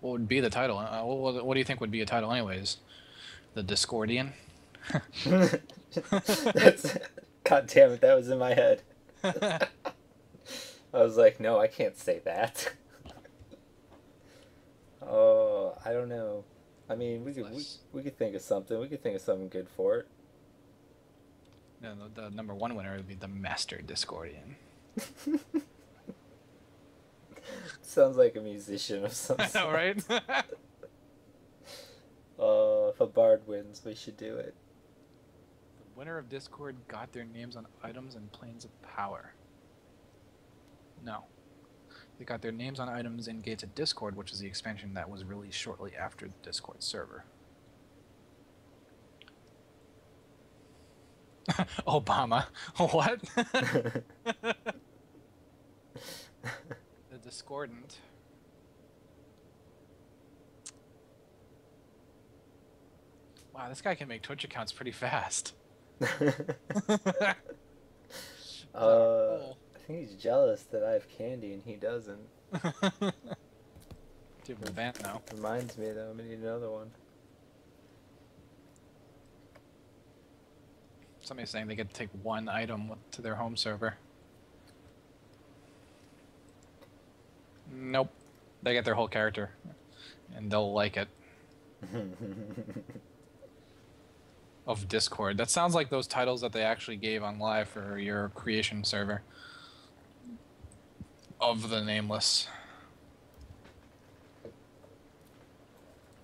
What would be the title? What do you think would be a title anyways? The Discordian? That's... God damn it, that was in my head. I was like, no, I can't say that. Oh, I don't know. I mean, we could think of something. We could think of something good for it. No, the number one winner would be the Master Discordian. Sounds like a musician of some sort. I know, right? If a bard wins, we should do it. The winner of Discord got their names on items and planes of power. No. They got their names on items in Gates of Discord, which is the expansion that was released shortly after the Discord server. Obama. What? The Discordant. Wow, this guy can make Twitch accounts pretty fast. I think he's jealous that I have candy and he doesn't. Dude, with Vant now. Reminds me though, I'm gonna need another one. Somebody's saying they get to take one item to their home server. Nope. They get their whole character. And they'll like it. of Discord. That sounds like those titles that they actually gave on live for your creation server. Of the Nameless.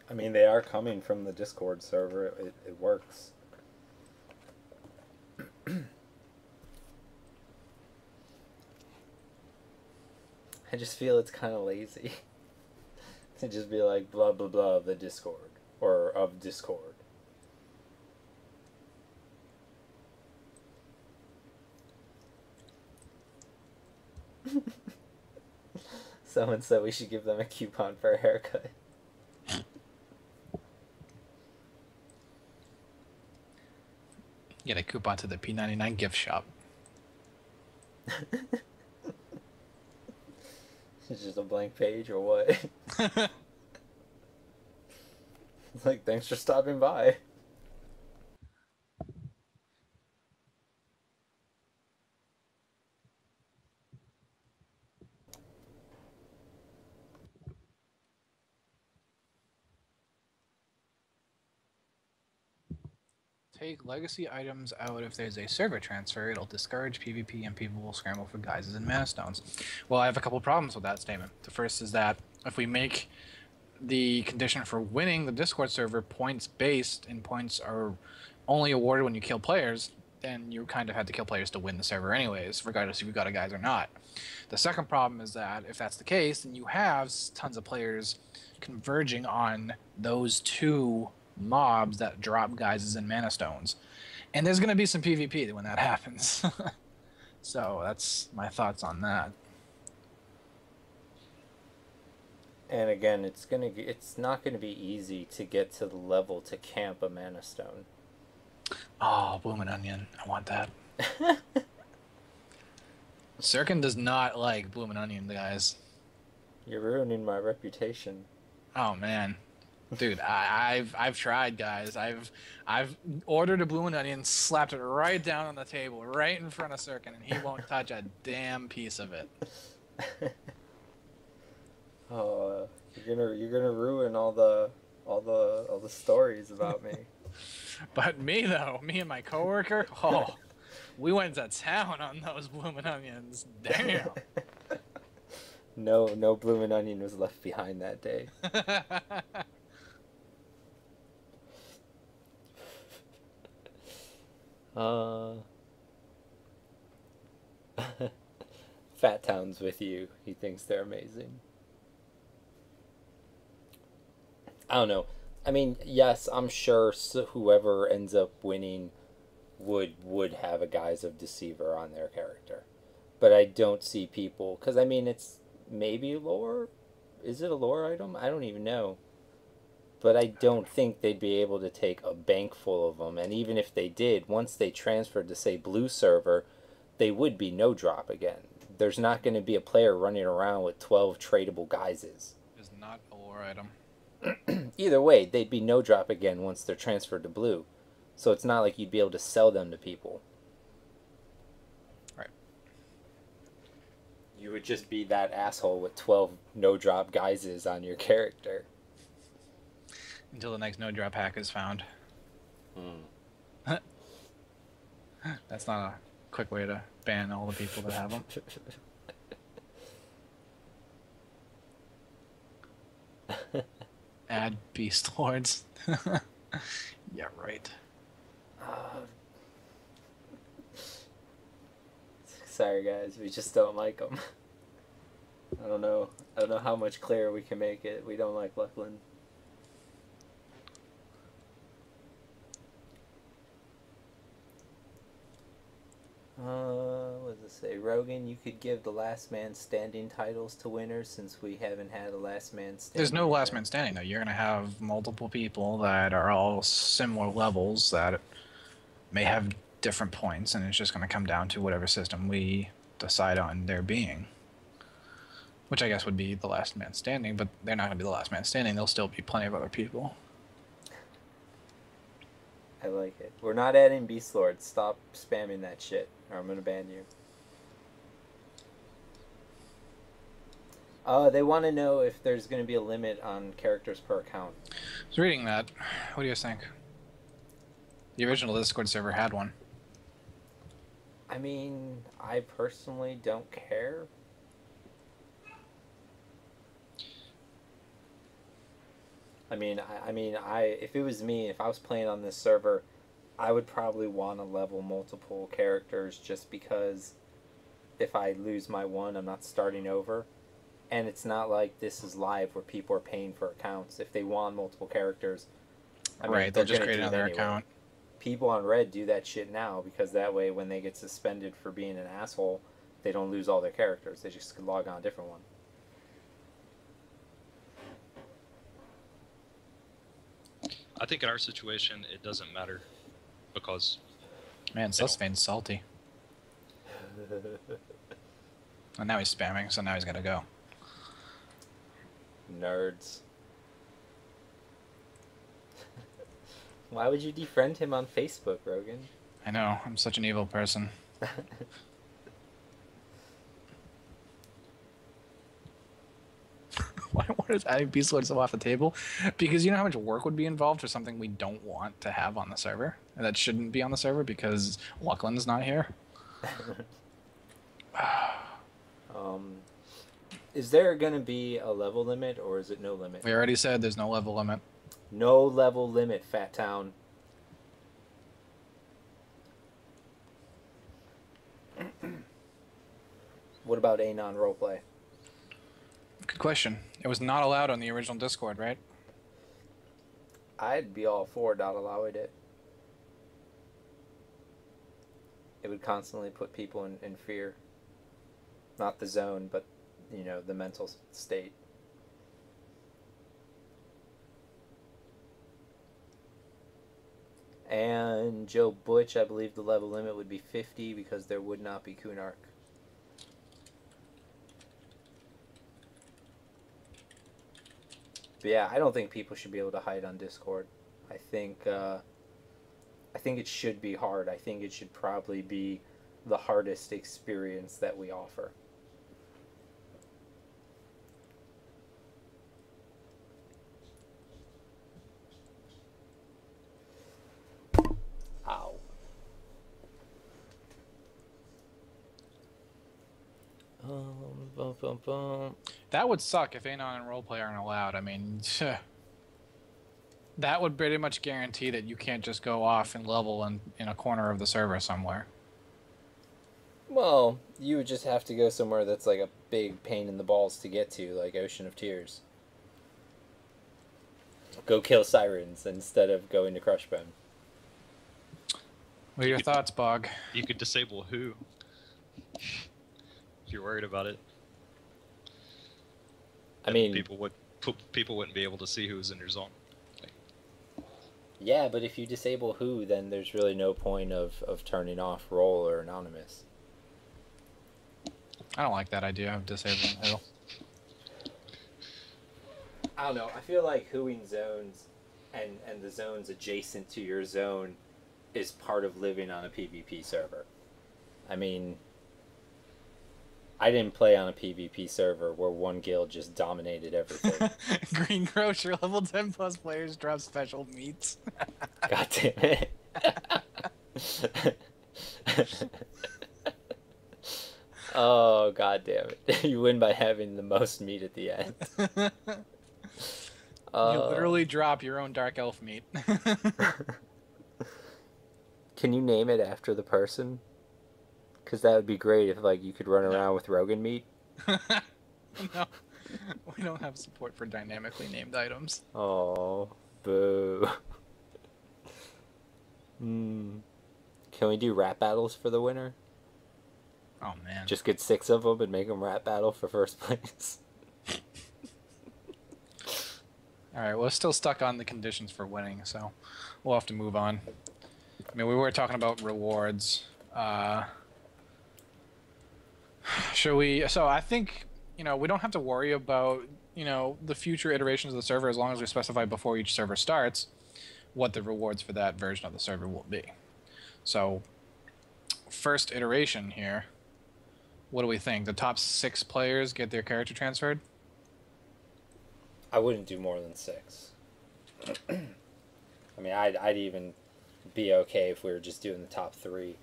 I mean, they are coming from the Discord server. It works. I just feel it's kind of lazy to just be like blah blah blah of the Discord or of Discord. Someone said we should give them a coupon for a haircut. Get a coupon to the P99 gift shop. It's just a blank page or what? It's like, thanks for stopping by. Take legacy items out if there's a server transfer. It'll discourage PvP and people will scramble for guises and mana stones. Well, I have a couple problems with that statement. The first is that if we make the condition for winning the Discord server points based, and points are only awarded when you kill players, then you kind of had to kill players to win the server anyways, regardless if you got a guise or not. The second problem is that if that's the case, then you have tons of players converging on those two mobs that drop guises and mana stones, and there's going to be some PvP when that happens. So that's my thoughts on that. And again, it's not gonna be easy to get to the level to camp a mana stone. Oh, Bloomin' Onion, I want that. Sirken does not like Bloomin' Onion, guys. You're ruining my reputation. Oh man, dude, I've tried, guys. I've ordered a Bloomin' Onion, slapped it right down on the table, right in front of Sirken, and he won't touch a damn piece of it. Oh, you're gonna ruin all the stories about me. But me though, me and my coworker, oh, we went to town on those Bloomin' Onions. Damn. No Bloomin' Onion was left behind that day. Fat Town's with you. He thinks they're amazing. I don't know. I mean, yes, I'm sure whoever ends up winning would have a guise of Deceiver on their character. But I don't see people, because I mean, it's maybe lore? Is it a lore item? I don't even know. But I don't think they'd be able to take a bank full of them. And even if they did, once they transferred to, say, Blue server, they would be no drop again. There's not going to be a player running around with 12 tradable guises. It's not a lore item. Either way, they'd be no drop again once they're transferred to Blue. So it's not like you'd be able to sell them to people. Right. You would just be that asshole with 12 no drop guises on your character. Until the next no drop hack is found. That's not a quick way to ban all the people that have them. Add Beast Lords. Yeah, right. Sorry guys, we just don't like them. I don't know how much clearer we can make it. We don't like Luckland. What does it say? Rogean, you could give the last man standing titles to winners since we haven't had a last man standing. There's no last man standing, though. You're going to have multiple people that are all similar levels that may have different points, and it's just going to come down to whatever system we decide on there being. Which I guess would be the last man standing, but they're not going to be the last man standing. There'll still be plenty of other people. I like it. We're not adding Beast Lords. Stop spamming that shit, or I'm gonna ban you. They want to know if there's gonna be a limit on characters per account. I was reading that. What do you guys think? The original Discord server had one. I mean, I personally don't care. If it was me, if I was playing on this server, I would probably want to level multiple characters just because if I lose my one, I'm not starting over. And it's not like this is live where people are paying for accounts. If they want multiple characters, Right, they'll just create another account. People on Red do that shit now because that way when they get suspended for being an asshole, they don't lose all their characters. They just log on a different one. I think in our situation, it doesn't matter because... Man, Susvane's salty. And now he's spamming, so now he's got to go. Nerds. Why would you defriend him on Facebook, Rogan? I know, I'm such an evil person. Why is adding Beast Lord so off the table? Because you know how much work would be involved for something we don't want to have on the server? And that shouldn't be on the server because Lachlan's not here? Is there going to be a level limit or is it no limit? We already said there's no level limit. No level limit, Fat Town. What about Anon roleplay? Good question. It was not allowed on the original Discord, right? I'd be all for not allowing it. It would constantly put people in fear. Not the zone, but, you know, the mental state. And Joe Butch, I believe the level limit would be 50 because there would not be Kunark. But yeah, I don't think people should be able to hide on Discord. I think it should be hard. I think it should probably be the hardest experience that we offer. Ow. Bum, bum, bum. That would suck if Anon and Roleplay aren't allowed. I mean, that would pretty much guarantee that you can't just go off and level in a corner of the server somewhere. Well, you would just have to go somewhere that's like a big pain in the balls to get to, like Ocean of Tears. Go kill sirens instead of going to Crushbone. What are your thoughts, Bog? You could disable who? If you're worried about it. I mean, people wouldn't be able to see who's in your zone. Yeah, but if you disable who, then there's really no point of turning off role or anonymous. I don't like that idea of disabling who. I don't know. I feel like whoing zones and the zones adjacent to your zone is part of living on a PvP server. I mean, I didn't play on a PvP server where one guild just dominated everything. Green Grocer, level 10 plus players drop special meats. God damn it. Oh, god damn it. You win by having the most meat at the end. You literally drop your own Dark Elf meat. Can you name it after the person? Because that would be great if, like, you could run around with Rogan meat. No, we don't have support for dynamically named items. Oh, boo. Can we do rap battles for the winner? Oh, man. Just get 6 of them and make them rap battle for first place. Alright, we're still stuck on the conditions for winning, so we'll have to move on. I mean, we were talking about rewards. Should we... So I think, you know, we don't have to worry about, you know, the future iterations of the server as long as we specify before each server starts what the rewards for that version of the server will be. So, first iteration here, what do we think? The top 6 players get their character transferred? I wouldn't do more than 6. I mean, I'd even be okay if we were just doing the top 3.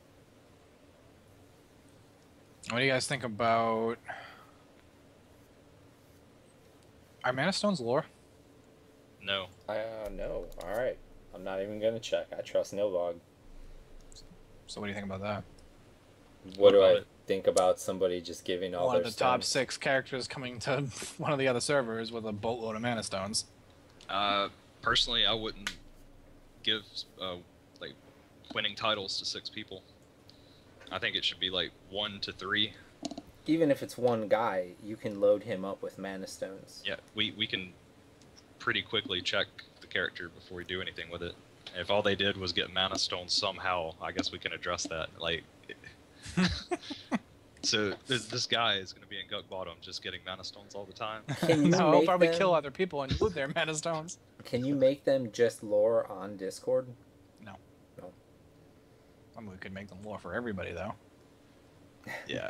What do you guys think about... Are Mana Stones lore? No. No. Alright. I'm not even going to check. I trust Nilbog. So what do you think about that? What do I think about somebody just giving all One their of the stones? top 6 characters coming to one of the other servers with a boatload of Mana Stones. Personally, I wouldn't give like winning titles to 6 people. I think it should be like 1 to 3. Even if it's one guy, you can load him up with Mana Stones. Yeah, we can pretty quickly check the character before we do anything with it. If all they did was get Mana Stones somehow, I guess we can address that. Like, so this guy is going to be in Guk Bottom just getting Mana Stones all the time. No, he'll probably kill other people and loot their Mana Stones. Can you make them just lore on Discord? No. No. I mean, we could make them lore for everybody, though. Yeah.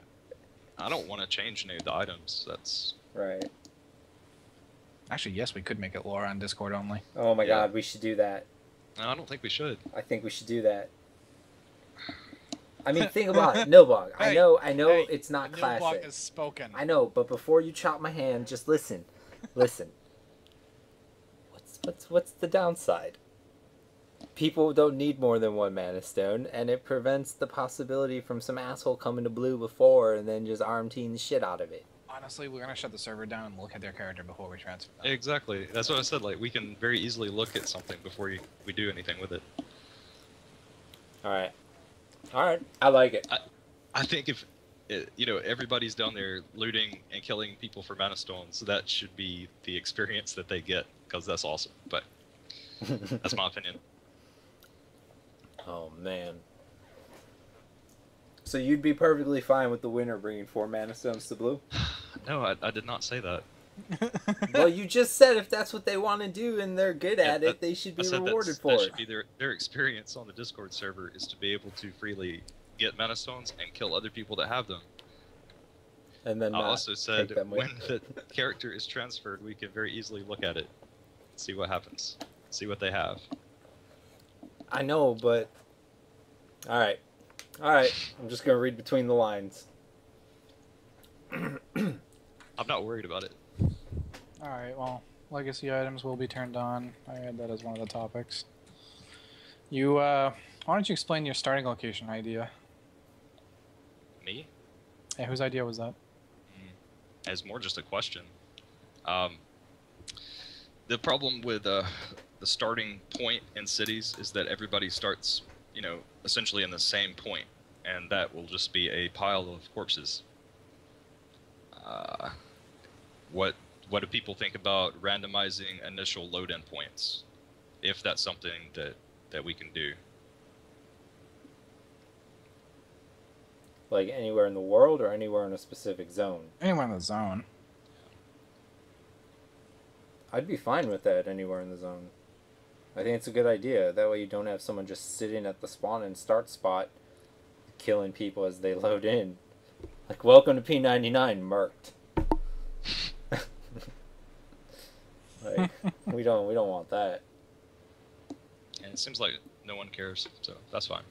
I don't want to change any of the items. That's... Right. Actually, yes, we could make it lore on Discord only. Oh my god, we should do that. No, I don't think we should. I think we should do that. I mean, think about it. Nilbog. Hey, I know it's not classic. Nilbog has spoken. I know, but before you chop my hand, just listen. Listen. What's the downside? People don't need more than 1 Mana Stone, and it prevents the possibility from some asshole coming to blue before and then just arm team the shit out of it. Honestly, we're gonna shut the server down and look at their character before we transfer them. Exactly. That's what I said. Like, we can very easily look at something before we do anything with it. Alright. Alright. I like it. I think if, everybody's down there looting and killing people for Mana Stones, that should be the experience that they get, because that's awesome. But that's my opinion. Oh, man. So you'd be perfectly fine with the winner bringing 4 Mana Stones to blue? No, I did not say that. Well, you just said if that's what they want to do and they're good at it, they should be rewarded for it. That should be their experience on the Discord server, is to be able to freely get Mana Stones and kill other people that have them. And then I also said when with. the character is transferred, we can very easily look at it, see what happens, see what they have. I know, but... Alright. Alright, I'm just gonna read between the lines. I'm not worried about it. Alright, well, legacy items will be turned on. I had that as one of the topics. You, why don't you explain your starting location idea? Me? Hey, whose idea was that? As more just a question. The problem with the starting point in cities is that everybody starts, essentially in the same point, and that will just be a pile of corpses. What do people think about randomizing initial load-in points, if that's something that we can do? Like anywhere in the world or anywhere in a specific zone? Anywhere in the zone. I'd be fine with that anywhere in the zone. I think it's a good idea. That way you don't have someone just sitting at the spawn and start spot killing people as they load in. Like, welcome to P99, murked. Like, we don't want that. And it seems like no one cares, so that's fine.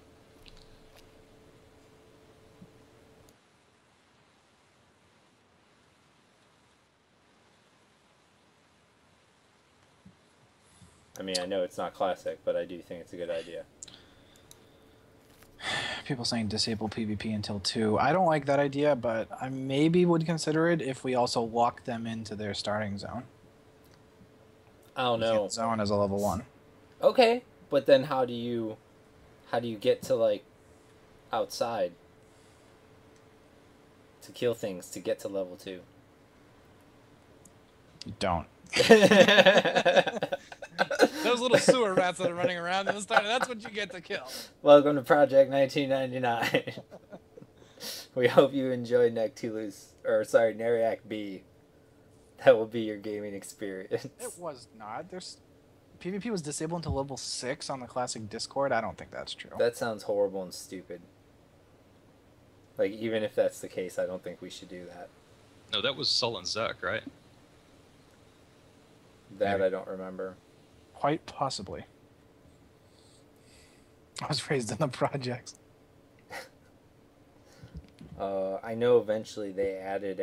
I mean, I know it's not classic, but I do think it's a good idea. People saying disable PvP until 2. I don't like that idea, but I maybe would consider it if we also lock them into their starting zone. I don't know. Zone as a level 1. Okay, but then how do you get to, like, outside to kill things to get to level 2? You don't. Those little sewer rats that are running around in the start, that's what you get to kill. Welcome to Project 1999. We hope you enjoyed Neriac B. That will be your gaming experience. It was not. PvP was disabled until level 6 on the classic Discord. I don't think that's true. That sounds horrible and stupid. Like, even if that's the case, I don't think we should do that. No, that was Sullen Zek, right? That Maybe. I don't remember. Quite possibly. I was raised in the projects. I know eventually they added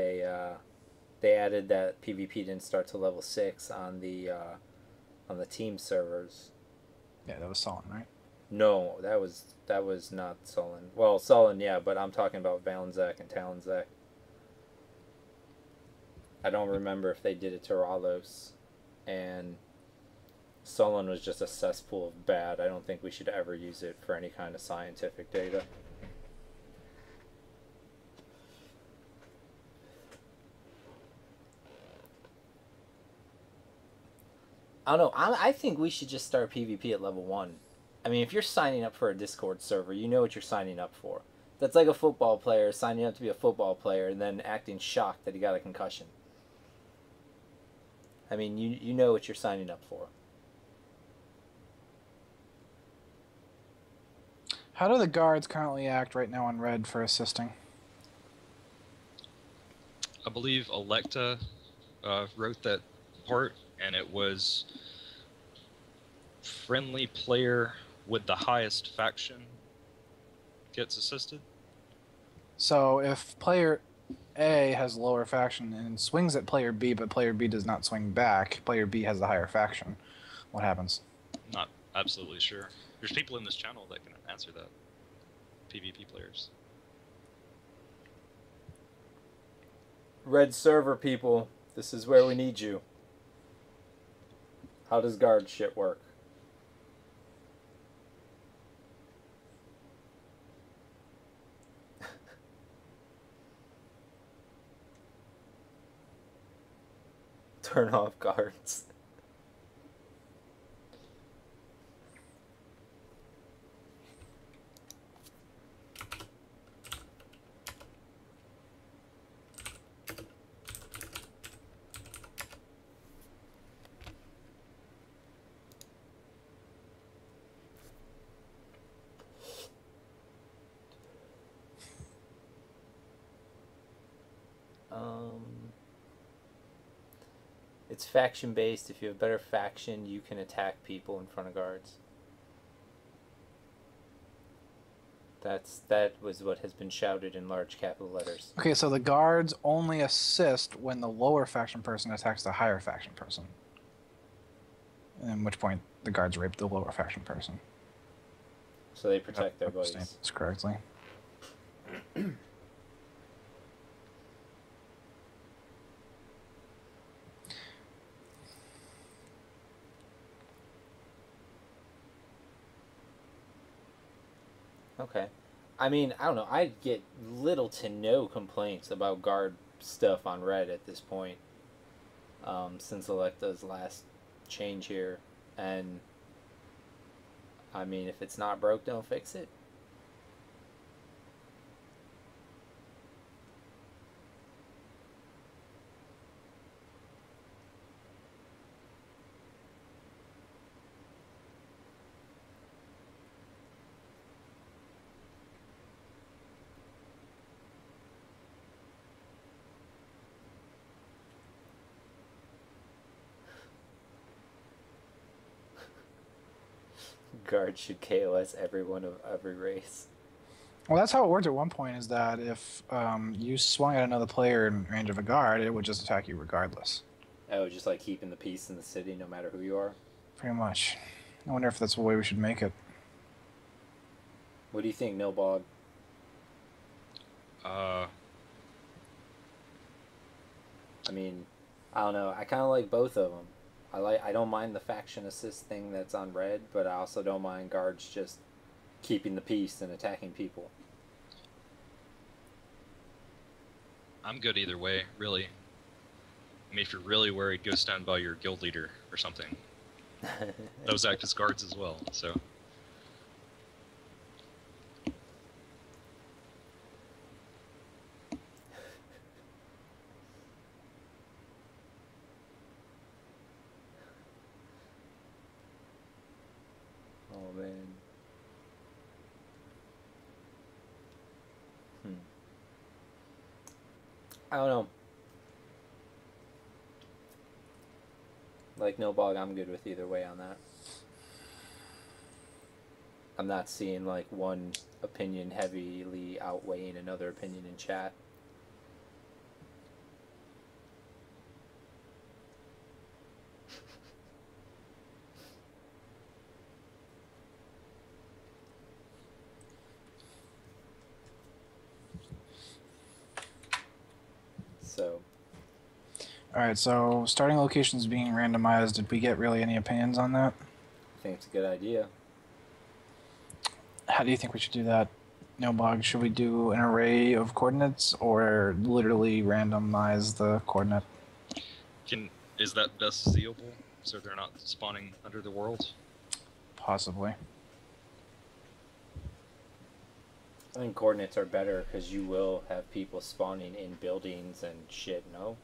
that PvP didn't start till level 6 on the team servers. Yeah, that was Sullen, right? No, that was not Sullen. Well, Sullen, yeah, but I'm talking about Valenzac and Talonzac. I don't remember if they did it to Ralos, and Sullen was just a cesspool of bad. I don't think we should ever use it for any kind of scientific data. I don't know. I think we should just start PvP at level 1. I mean, if you're signing up for a Discord server, you know what you're signing up for. That's like a football player signing up to be a football player and then acting shocked that he got a concussion. I mean, you know what you're signing up for. How do the guards currently act right now on red for assisting? I believe Electa wrote that part, and it was friendly player with the highest faction gets assisted. So if player A has lower faction and swings at player B, but player B does not swing back, player B has the higher faction, what happens? Not absolutely sure. There's people in this channel that can answer that. PvP players. Red server people, this is where we need you. How does guard shit work? Turn off guards. It's faction based. If you have a better faction, you can attack people in front of guards. That was what has been shouted in large capital letters. Okay, so the guards only assist when the lower faction person attacks the higher faction person. At which point the guards rape the lower faction person. So they protect their buddies. That's correctly. Okay. I mean, I don't know. I get little to no complaints about guard stuff on Red at this point. Since Electa's last change here. And, I mean, if it's not broke, don't fix it. Guards should KOS everyone of every race. Well, that's how it worked at one point, is that if you swung at another player in range of a guard, it would just attack you regardless. Oh, just like keeping the peace in the city no matter who you are? Pretty much. I wonder if that's the way we should make it. What do you think, Nilbog? Uh, I mean, I don't know. I kind of like both of them. I don't mind the faction assist thing that's on Red, but I also don't mind guards just keeping the peace and attacking people. I'm good either way, really. I mean, if you're really worried, go stand by your guild leader or something. Those act as guards as well, so. Oh, man. I don't know. Like Nilbog, I'm good with either way on that. I'm not seeing like one opinion heavily outweighing another opinion in chat. So, Alright, so starting locations being randomized, did we get really any opinions on that? I think it's a good idea. How do you think we should do that? Nilbog, should we do an array of coordinates or literally randomize the coordinate? Is that best seeable so they're not spawning under the world? Possibly. I think coordinates are better because you will have people spawning in buildings and shit, no?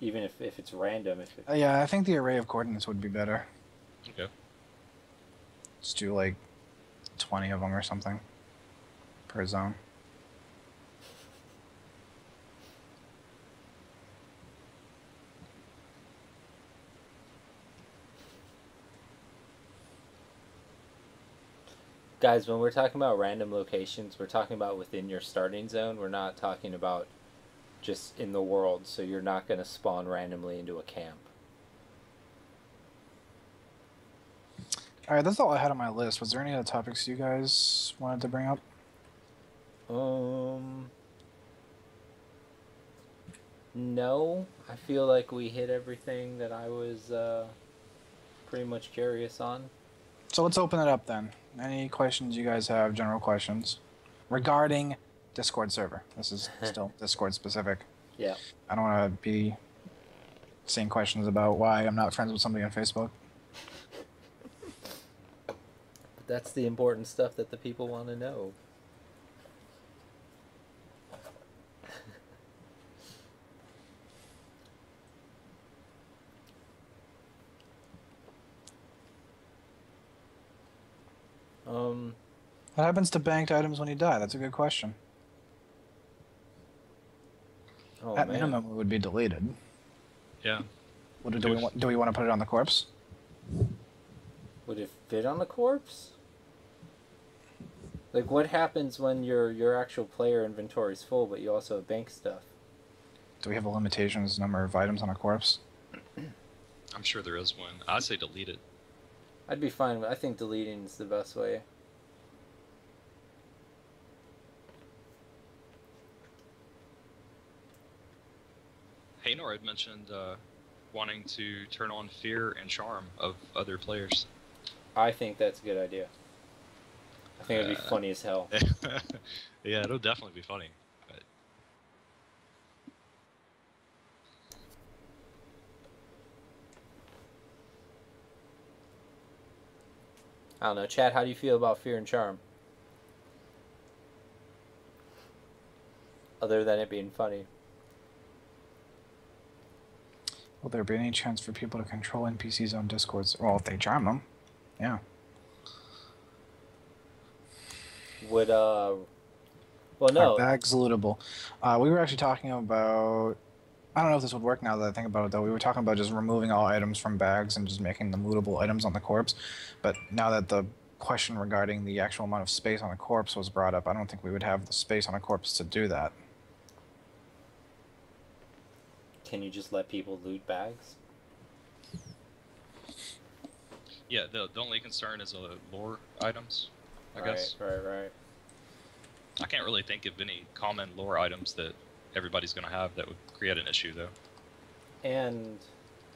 Even if it's random. Yeah, I think the array of coordinates would be better. Okay. Let's do like 20 of them or something per zone. Guys, when we're talking about random locations, we're talking about within your starting zone. We're not talking about just in the world, so you're not going to spawn randomly into a camp. Alright, that's all I had on my list. Was there any other topics you guys wanted to bring up? No. I feel like we hit everything that I was pretty much curious on. So let's open it up then. Any questions you guys have, general questions, regarding Discord server? This is still Discord specific. Yeah. I don't want to be seeing questions about why I'm not friends with somebody on Facebook. But that's the important stuff that the people want to know. What happens to banked items when you die? That's a good question. Oh, At man. minimum, it would be deleted. Yeah. Do we want to put it on the corpse? Would it fit on the corpse? Like, what happens when your actual player inventory is full, but you also have bank stuff? Do we have a limitations number of items on a corpse? I'm sure there is one. I say delete it. I'd be fine. I think deleting is the best way. Haynor had mentioned wanting to turn on fear and charm of other players. I think that's a good idea. I think it'd be funny as hell. Yeah, it'll definitely be funny. But... I don't know. Chad, how do you feel about fear and charm? Other than it being funny. Will there be any chance for people to control NPCs on Discord? Well, if they charm them, yeah. Would, well, no. Are bags lootable? We were actually talking about... I don't know if this would work now that I think about it, though. We were talking about just removing all items from bags and just making them lootable items on the corpse. But now that the question regarding the actual amount of space on a corpse was brought up, I don't think we would have the space on a corpse to do that. Can you just let people loot bags? Yeah, the only concern is lore items, I guess. Right. I can't really think of any common lore items that everybody's going to have that would create an issue, though.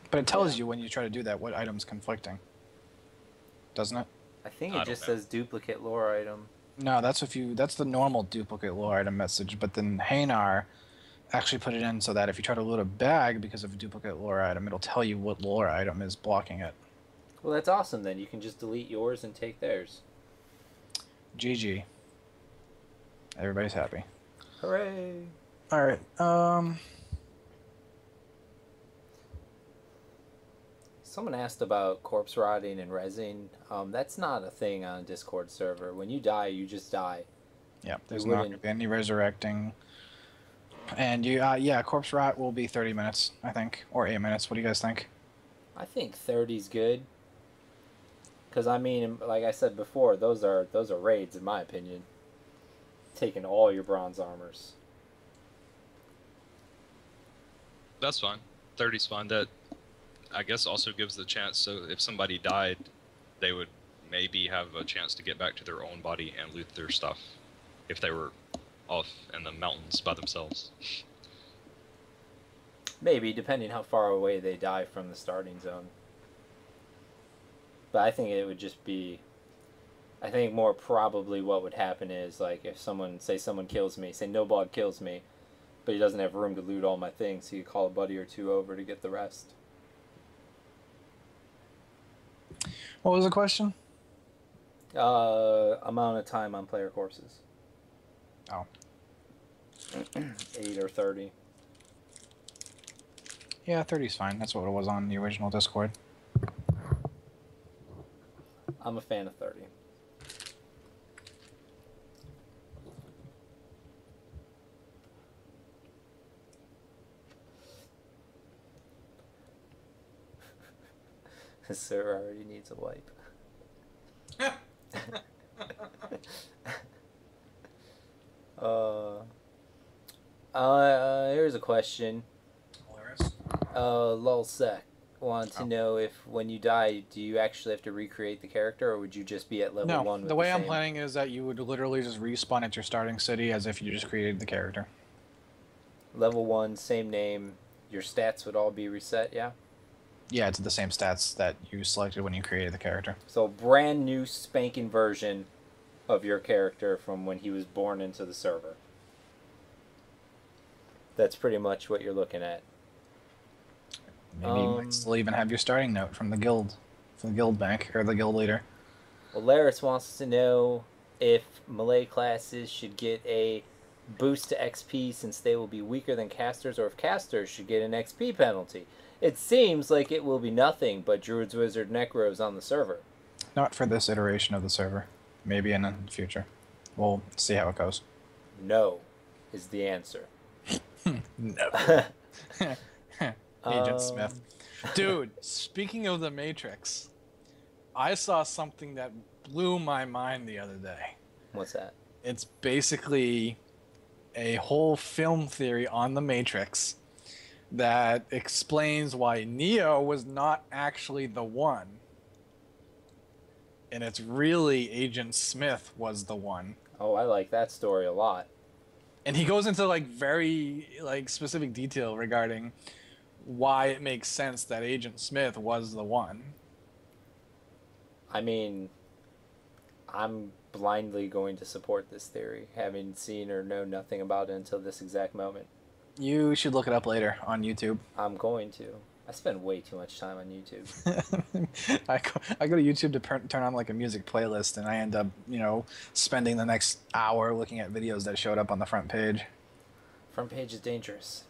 But it tells you when you try to do that what item's conflicting. Doesn't it? I think it just says duplicate lore item. No, that's the normal duplicate lore item message, but then Hanar actually put it in so that if you try to loot a bag because of a duplicate lore item, it'll tell you what lore item is blocking it. Well, that's awesome then. You can just delete yours and take theirs. GG. Everybody's happy. Hooray! Alright, Someone asked about corpse rotting and resin. That's not a thing on a Discord server. When you die, you just die. Yeah, there's not going to be any resurrecting. And yeah, corpse rot will be 30 minutes, I think, or 8 minutes. What do you guys think? I think 30's good. Because I mean, like I said before, those are raids in my opinion. Taking all your bronze armors. That's fine. 30's fine. That, I guess, also gives the chance, so if somebody died, they would maybe have a chance to get back to their own body and loot their stuff if they were off in the mountains by themselves. Maybe, depending how far away they die from the starting zone. But I think it would just be... I think more probably what would happen is, like, if someone kills me, say Nilbog kills me, but he doesn't have room to loot all my things, so you call a buddy or two over to get the rest. What was the question? Amount of time on player courses. Oh. 8 or 30. Yeah, 30's fine. That's what it was on the original Discord. I'm a fan of 30. The server already needs a wipe. Here's a question. Lulsec wanted to know if when you die, do you actually have to recreate the character, or would you just be at level 1 with the way I'm same... playing is that you would literally just respawn at your starting city as if you just created the character. Level 1, same name, your stats would all be reset, yeah? Yeah, it's the same stats that you selected when you created the character. So brand new spanking version of your character from when he was born into the server. That's pretty much what you're looking at. Maybe you might still even have your starting note from the guild bank, or the guild leader. Well, Laris wants to know if melee classes should get a boost to XP since they will be weaker than casters, or if casters should get an XP penalty. It seems like it will be nothing but Druid's Wizard Necros on the server. Not for this iteration of the server. Maybe in the future. We'll see how it goes. No is the answer. No. Agent Smith. Dude, speaking of the Matrix, I saw something that blew my mind the other day. What's that? It's basically a whole film theory on the Matrix that explains why Neo was not actually the one. And it's really Agent Smith was the one. Oh, I like that story a lot. And he goes into like very like specific detail regarding why it makes sense that Agent Smith was the one. I mean, I'm blindly going to support this theory, having seen or known nothing about it until this exact moment. You should look it up later on YouTube. I'm going to. I spend way too much time on YouTube. I go to YouTube to turn on like a music playlist, and I end up, spending the next hour looking at videos that showed up on the front page. Front page is dangerous.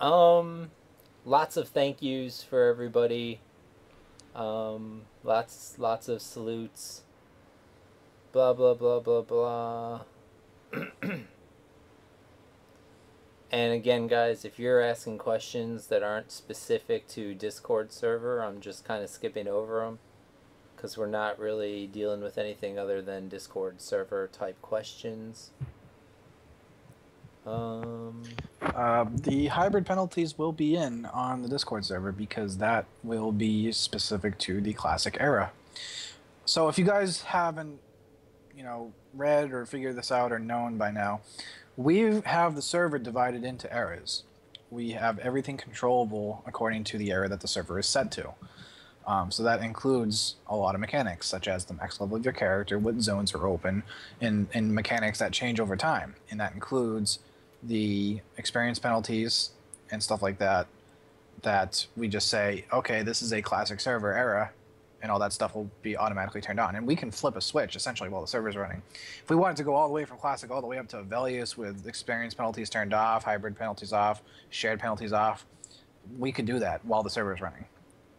Lots of thank yous for everybody. Lots of salutes. Blah blah blah blah blah. And again, guys, if you're asking questions that aren't specific to Discord server, I'm just kind of skipping over them because we're not really dealing with anything other than Discord server type questions. The hybrid penalties will be in on the Discord server because that will be specific to the classic era. So if you guys haven't, read or figured this out or known by now, we have the server divided into eras. We have everything controllable according to the era that the server is set to. So that includes a lot of mechanics, such as the max level of your character, what zones are open, and mechanics that change over time. And that includes the experience penalties and stuff like that, that we just say, okay, this is a classic server era, and all that stuff will be automatically turned on. And we can flip a switch, essentially, while the server's running. If we wanted to go all the way from classic all the way up to Velius with experience penalties turned off, hybrid penalties off, shared penalties off, we could do that while the server's running.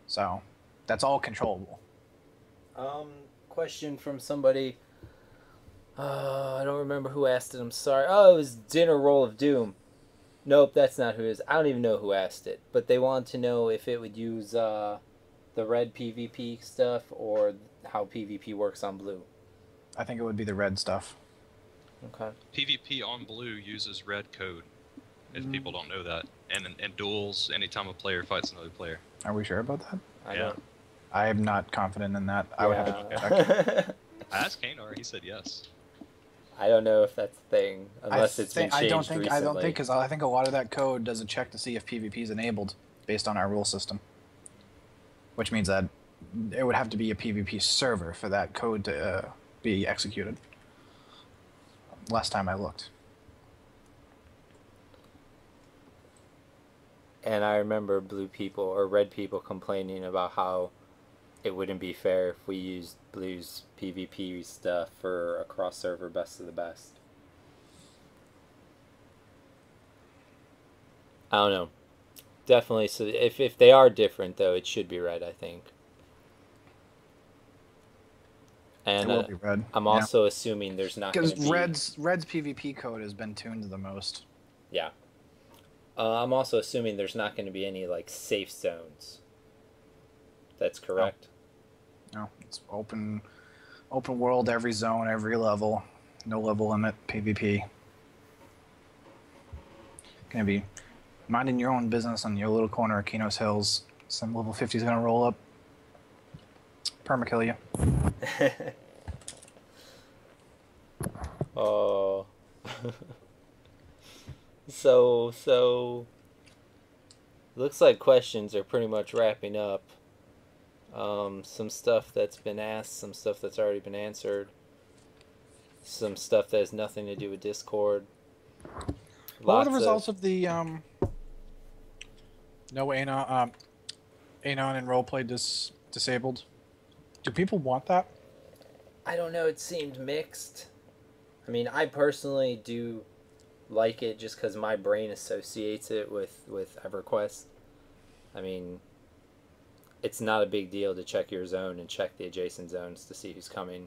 So that's all controllable. Question from somebody. I don't remember who asked it. I'm sorry. Oh, it was Dinner Roll of Doom. Nope, that's not who it is. I don't even know who asked it. But they wanted to know if it would use the red PvP stuff or how PvP works on blue? I think it would be the red stuff. Okay. PvP on blue uses red code, if people don't know that. And in duels, anytime a player fights another player. Are we sure about that? I Yeah. don't. I am not confident in that. I would have to check. Yeah. I asked Kanar, he said yes. I don't know if that's a thing, unless it's been changed I don't think recently. because I think a lot of that code does a check to see if PvP is enabled based on our rule system, which means that it would have to be a PvP server for that code to be executed. Last time I looked. And I remember blue people or red people complaining about how it wouldn't be fair if we used blue's PvP stuff for a cross-server best of the best. I don't know. Definitely. So if they are different, though, it should be red, I think. And It will be red. I'm also assuming there's not going to be... Red's PvP code has been tuned the most. Yeah. I'm also assuming there's not going to be any, like, safe zones. That's correct? No, it's open world, every zone, every level. No level limit, PvP. Gonna be minding your own business on your little corner of Kinos Hills. Some level 50 is gonna roll up. Permakill you. Oh. So looks like questions are pretty much wrapping up. Some stuff that's been asked, some stuff that's already been answered, some stuff that has nothing to do with Discord. What were the results of the no Anon and roleplay disabled? Do people want that? I don't know, it seemed mixed. I mean, I personally do like it just because my brain associates it with EverQuest. I mean, it's not a big deal to check your zone and check the adjacent zones to see who's coming.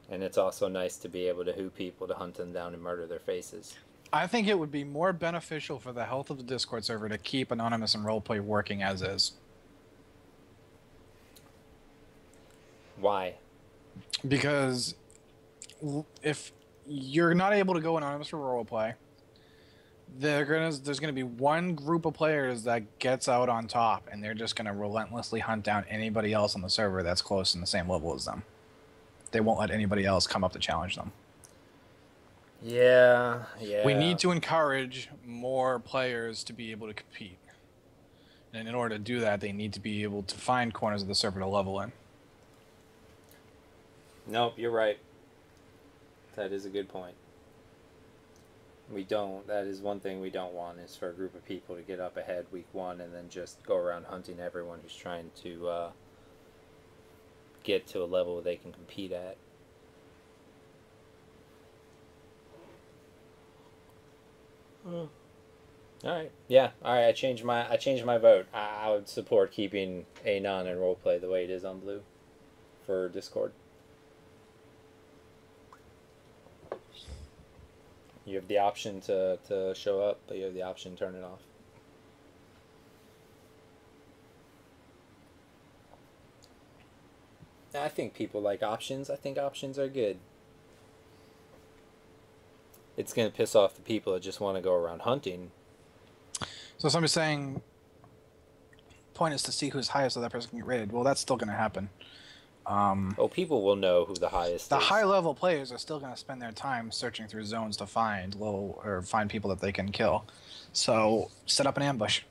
And it's also nice to be able to hoot people to hunt them down and murder their faces. I think it would be more beneficial for the health of the Discord server to keep Anonymous and Roleplay working as is. Why? Because if you're not able to go Anonymous or Roleplay, there's gonna be one group of players that gets out on top, and they're just gonna relentlessly hunt down anybody else on the server that's close in the same level as them. They won't let anybody else come up to challenge them. Yeah. We need to encourage more players to be able to compete. And in order to do that, they need to be able to find corners of the server to level in. Nope, you're right. That is a good point. That is one thing we don't want, is for a group of people to get up ahead week one and then just go around hunting everyone who's trying to get to a level they can compete at. All right. Yeah. All right. I changed my vote. I would support keeping Anon and Roleplay the way it is on blue for Discord. You have the option to show up, but you have the option to turn it off. I think people like options. I think options are good. It's going to piss off the people that just want to go around hunting. So somebody's saying, point is to see who's highest so that person can get raided. Well, that's still going to happen. People will know who the highest The is. high-level players are still going to spend their time searching through zones to find find people that they can kill. So set up an ambush.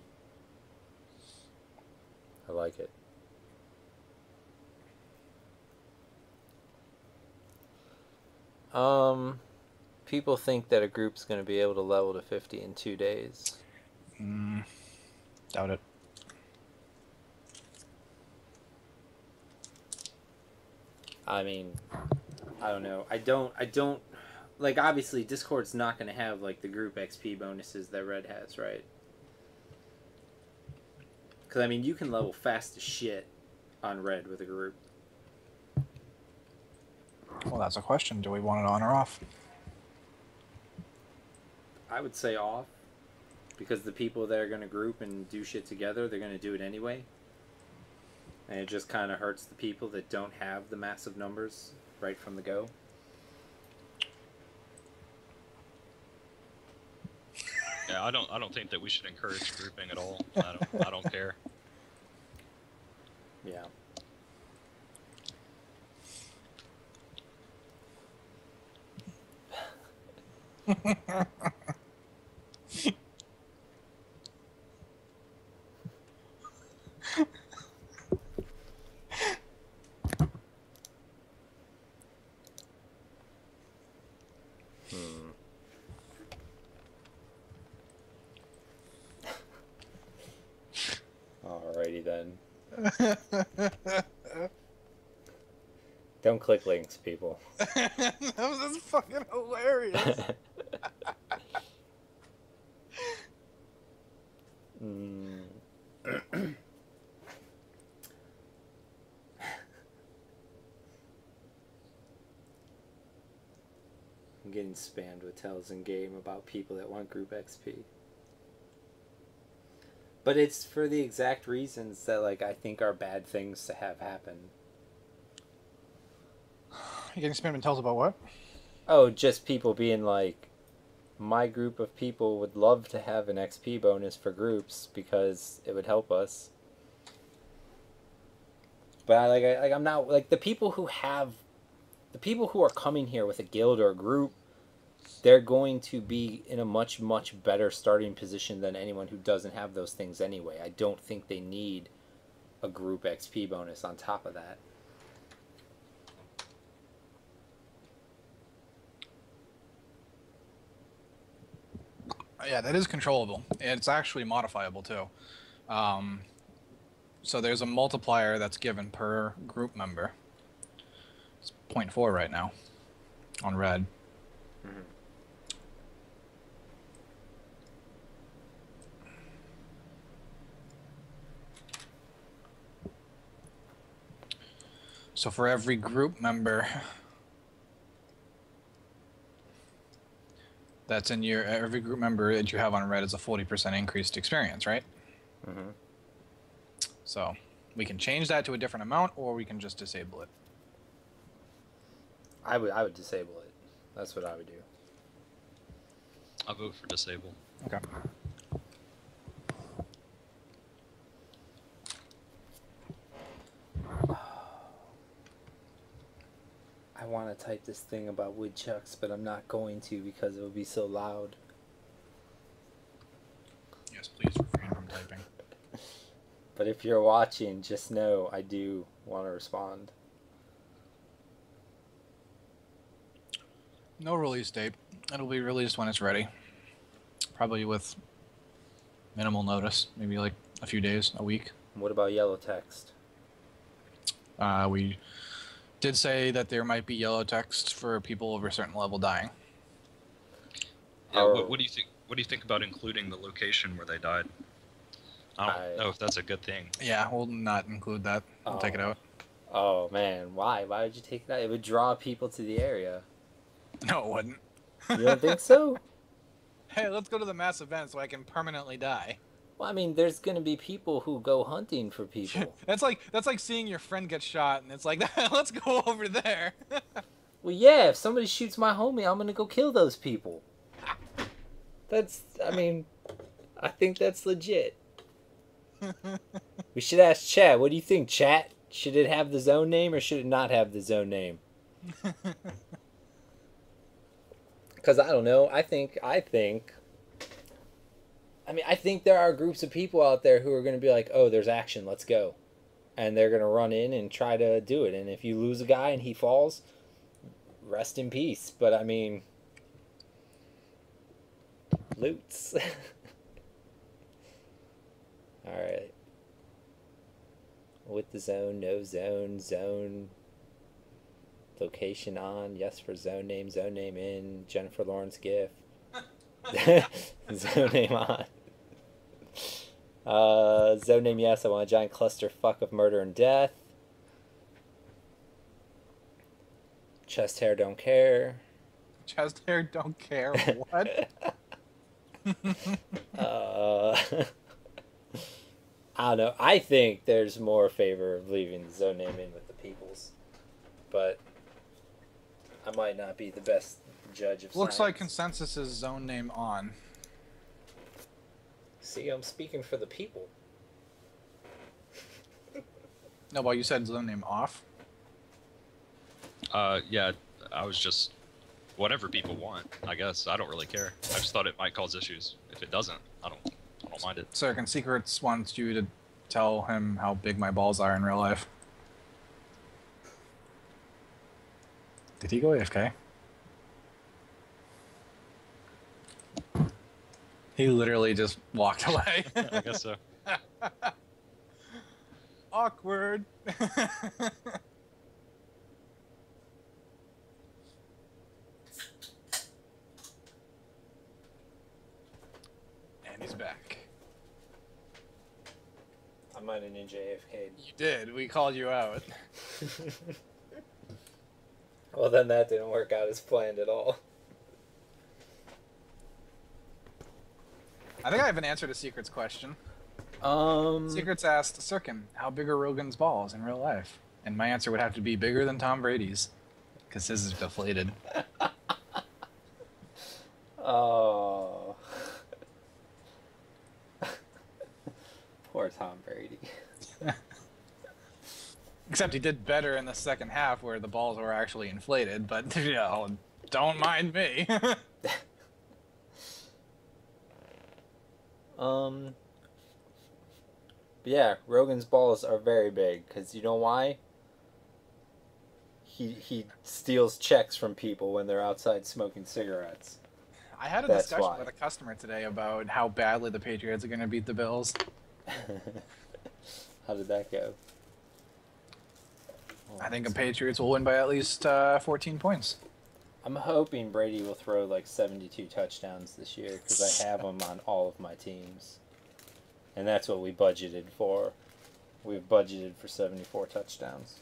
I like it. People think that a group's going to be able to level to 50 in 2 days. Doubt it. I mean, I don't know. I don't like, obviously Discord's not going to have like the group XP bonuses that Red has, right? Because I mean, you can level fast as shit on Red with a group. Well, that's a question. Do we want it on or off? I would say off, because the people that are going to group and do shit together, they're going to do it anyway. and it just kind of hurts the people that don't have the massive numbers right from the go. Yeah, I don't think that we should encourage grouping at all. I don't care. Yeah. Alrighty then. Don't click links, people. That was fucking hilarious. I'm getting spammed with tells in game about people that want group XP. But it's for the exact reasons that, like, I think are bad things to have happen. You getting spammed and tells about what? Oh, just people being like, my group of people would love to have an XP bonus for groups because it would help us. But I'm not like the people who are coming here with a guild or a group. They're going to be in a much, much better starting position than anyone who doesn't have those things anyway. I don't think they need a group XP bonus on top of that. Yeah, that is controllable. It's actually modifiable too. So there's a multiplier that's given per group member. It's 0.4 right now on red. Mm-hmm. So for every group member that's in every group member that you have on red is a 40% increased experience, right? Mm-hmm. So we can change that to a different amount, or we can just disable it. I would disable it. That's what I would do. I'll vote for disable. Okay. I want to type this thing about woodchucks, but I'm not going to because it would be so loud. Yes, please refrain from typing. But if you're watching, just know I do want to respond. No release date. It'll be released when it's ready. Probably with minimal notice. Maybe like a few days, a week. What about yellow text? We did say that there might be yellow text for people over a certain level dying. Yeah, what do you think? What do you think about including the location where they died? I don't know if that's a good thing. Yeah, we'll not include that. We'll take it out. Oh man, why? Why would you take that? It would draw people to the area. No, it wouldn't. You don't think so? Hey, let's go to the mass event so I can permanently die. Well, I mean, there's gonna be people who go hunting for people. That's like seeing your friend get shot, and it's like, let's go over there. Well, yeah, if somebody shoots my homie, I'm gonna go kill those people. I mean, I think that's legit. We should ask chat. What do you think, chat? Should it have the zone name or should it not have the zone name? Because I don't know. I think there are groups of people out there who are going to be like, oh, there's action, let's go. And they're going to run in and try to do it. And if you lose a guy and he falls, rest in peace. But I mean, loots. Alright. With the zone, no zone, zone. Location on, yes for zone name in, Jennifer Lawrence gif. Zone name on. Zone name yes, I want a giant cluster fuck of murder and death. Chest hair don't care. Chest hair don't care, what? I don't know. I think there's more favor of leaving the zone name in with the peoples, but I might not be the best judge of Looks science. like consensus is zone name on. See, I'm speaking for the people. No, well, you said zone name off. Yeah, I was just whatever people want. I guess I don't really care. I just thought it might cause issues. If it doesn't, I don't mind it. Sirken Secrets wants you to tell him how big my balls are in real life. Did he go AFK? He literally just walked away. I guess so. Awkward. And he's back. I might have ninja AFK'd. You did. We called you out. Well, then that didn't work out as planned at all. I think I have an answer to Secret's question. Um, Secrets asked Sirken, how big are Rogan's balls in real life? And my answer would have to be bigger than Tom Brady's. Because his is deflated. Oh. Poor Tom Brady. Except he did better in the second half where the balls were actually inflated, but, you know, don't mind me. Yeah, Rogan's balls are very big, because you know why? He steals checks from people when they're outside smoking cigarettes. I had a That's discussion why. with a customer today about how badly the Patriots are going to beat the Bills. How did that go? I think the Patriots will win by at least 14 points. I'm hoping Brady will throw like 72 touchdowns this year, because I have him on all of my teams. And that's what we budgeted for. We've budgeted for 74 touchdowns.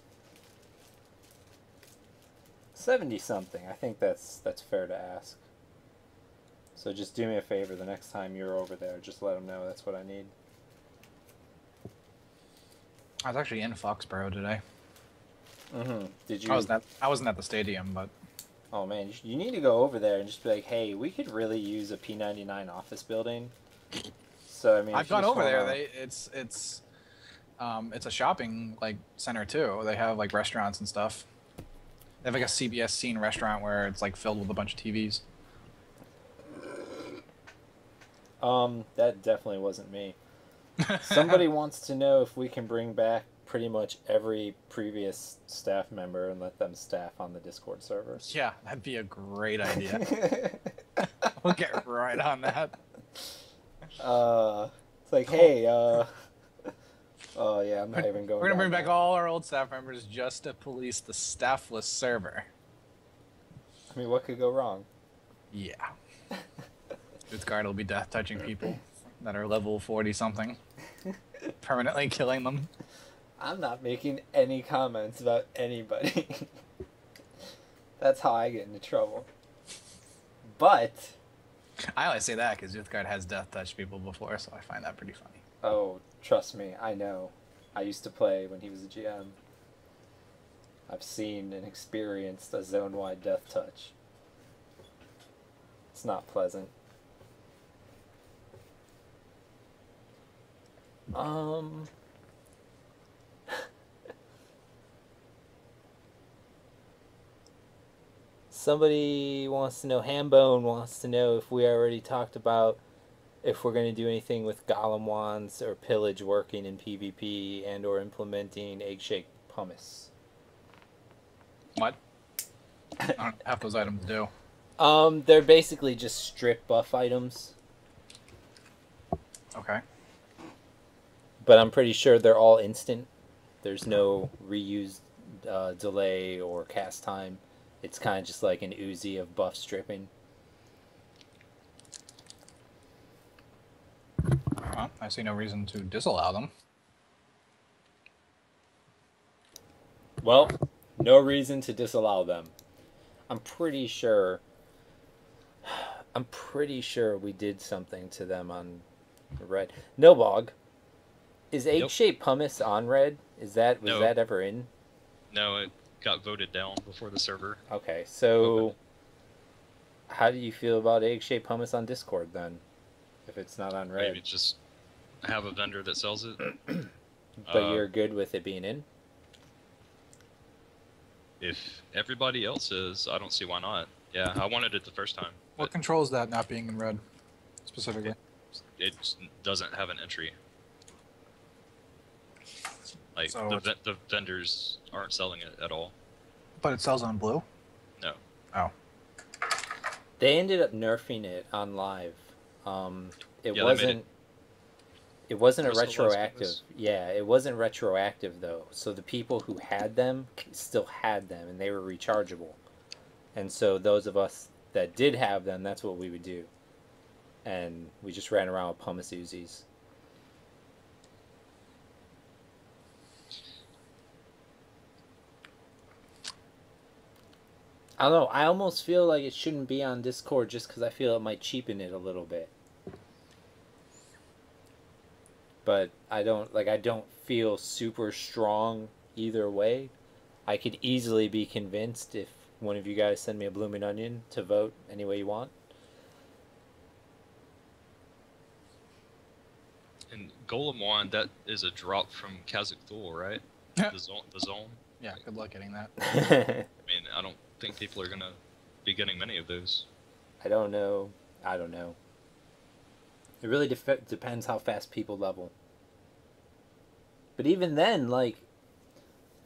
70-something. I think that's fair to ask. So just do me a favor the next time you're over there. Just let them know that's what I need. I was actually in Foxborough today. Mm-hmm. Did you? I wasn't at the stadium, but... Oh man, you need to go over there and just be like, hey, we could really use a P99 office building. So I mean, I've gone over there. It's a shopping like center too. They have like restaurants and stuff. They have like a CBS scene restaurant where it's like filled with a bunch of TVs. That definitely wasn't me. Somebody wants to know if we can bring back pretty much every previous staff member and let them staff on the Discord server. Yeah, that'd be a great idea. We'll get right on that. It's like, hey, oh yeah, I'm not even going. We're gonna bring down back there. all our old staff members just to police the staffless server. I mean, what could go wrong? Yeah. This guard will be death touching people that are level 40 something, permanently killing them. I'm not making any comments about anybody. That's how I get into trouble. But I only say that because Youth Guard has death touched people before, so I find that pretty funny. oh, trust me, I know. I used to play when he was a GM. I've seen and experienced a zone-wide death touch. It's not pleasant. Somebody wants to know, Hambone wants to know if we already talked about if we're going to do anything with Golem Wands or Pillage working in PvP and or implementing Egg Shake Pumice. What? I don't know, half those items do. They're basically just strip buff items, Okay. but I'm pretty sure they're all instant. There's no reuse delay or cast time. It's kind of just like an Uzi of buff stripping. Well, I see no reason to disallow them. Well, no reason to disallow them. I'm pretty sure we did something to them on Red. Nilbog, Is egg-shaped pumice on red? Was No. that ever in? No, it got voted down before the server. Okay, so opened. how do you feel about egg-shaped pumice on Discord then? If it's not on red. Maybe just have a vendor that sells it. But you're good with it being in? If everybody else is, I don't see why not. Yeah, I wanted it the first time. What controls that not being in red, specifically? It doesn't have an entry. Like, So the vendors aren't selling it at all. But it sells on blue? No. Oh. They ended up nerfing it on live. It Yeah, wasn't. It wasn't a Crystal retroactive. Last Yeah, it wasn't retroactive though. So the people who had them still had them, and they were rechargeable. And so those of us that did have them, that's what we would do. And we just ran around with pumice Uzis. I don't know. I almost feel like it shouldn't be on Discord just because I feel it might cheapen it a little bit. But I don't feel super strong either way. I could easily be convinced if one of you guys send me a blooming onion to vote any way you want. And Golem Wand, that is a drop from Kazakh Thul, right? The zone. Yeah, good luck getting that. I mean, I don't think people are gonna be getting many of those. I don't know. It really depends how fast people level. But even then, like,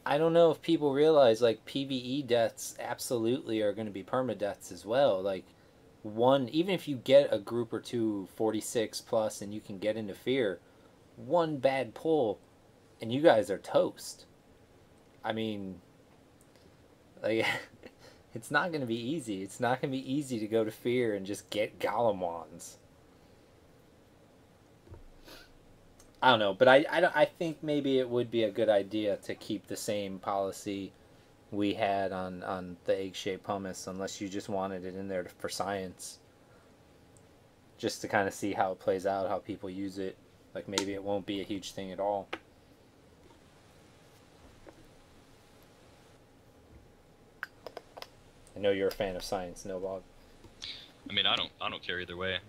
I don't know if people realize, like, PvE deaths absolutely are going to be permadeaths as well. Like, even if you get a group or two 46 plus and you can get into fear, one bad pull and you guys are toast. I mean, like, it's not going to be easy. It's not going to be easy to go to fear and just get Golem Wands. I don't know, but I think maybe it would be a good idea to keep the same policy we had on the egg-shaped pumice, unless you just wanted it in there for science. Just to kind of see how it plays out, how people use it. Like, maybe it won't be a huge thing at all. I know you're a fan of science, Nilbog. I mean, I don't care either way.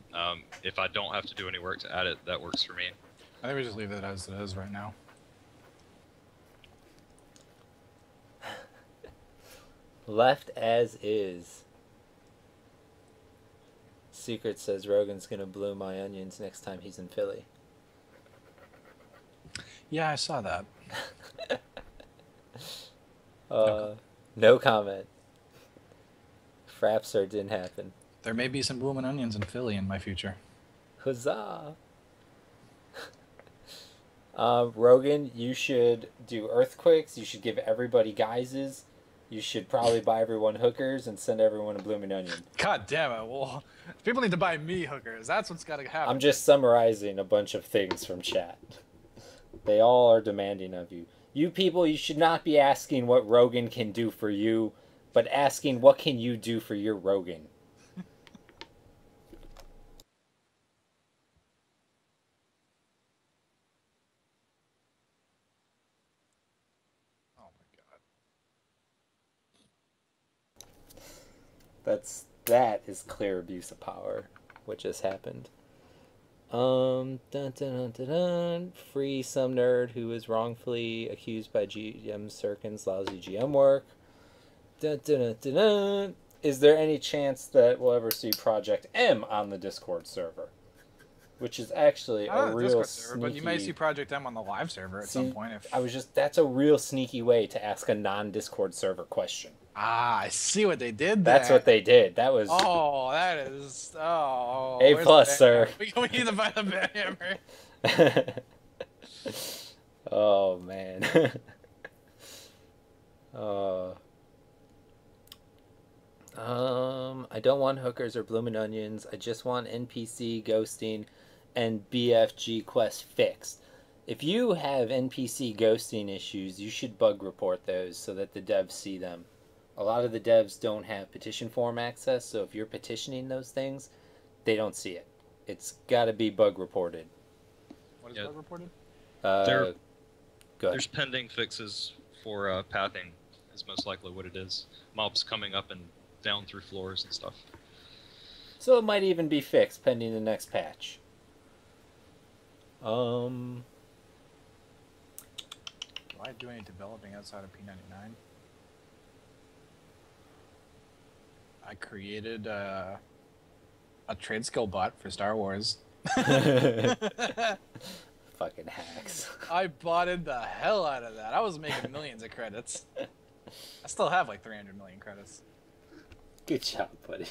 If I don't have to do any work to add it, that works for me. I think we just leave it as it is right now. Left as is. Secret says Rogan's gonna bloom my onions next time he's in Philly. Yeah, I saw that. No comment. Frapser didn't happen. There may be some blooming onions in Philly in my future. Huzzah! Rogan, you should do earthquakes. You should give everybody geysers. You should probably buy everyone hookers and send everyone a blooming onion. God damn it! Well, people need to buy me hookers. That's what's got to happen. I'm just summarizing a bunch of things from chat. They all are demanding of you. You people, you should not be asking what Rogan can do for you, but asking what can you do for your Rogan. Oh my god. That is clear abuse of power, what just happened. Dun, dun, dun, dun, dun. Free some nerd who is wrongfully accused by GM Sirken's lousy GM work. Dun, dun, dun, dun, dun. Is there any chance that we'll ever see Project M on the Discord server? Which is actually a real sneaky... But you may see Project M on the live server at some point. That's a real sneaky way to ask a non-Discord server question. Ah, I see what they did there. That's what they did. That was... Oh, that is... Oh. A plus, sir. We need to buy the banhammer. Oh, man. I don't want hookers or bloomin' onions. I just want NPC ghosting and BFG quest fixed. If you have NPC ghosting issues, you should bug report those so that the devs see them. A lot of the devs don't have petition form access, so if you're petitioning those things, they don't see it. It's got to be bug reported. What is bug reported? Go ahead. There's pending fixes for pathing is most likely what it is. Mobs coming up and down through floors and stuff. So it might even be fixed pending the next patch. Do I do any developing outside of P99? I created a trade skill bot for Star Wars. Fucking hacks. I botted the hell out of that. I was making millions of credits. I still have like 300 million credits. Good job, buddy.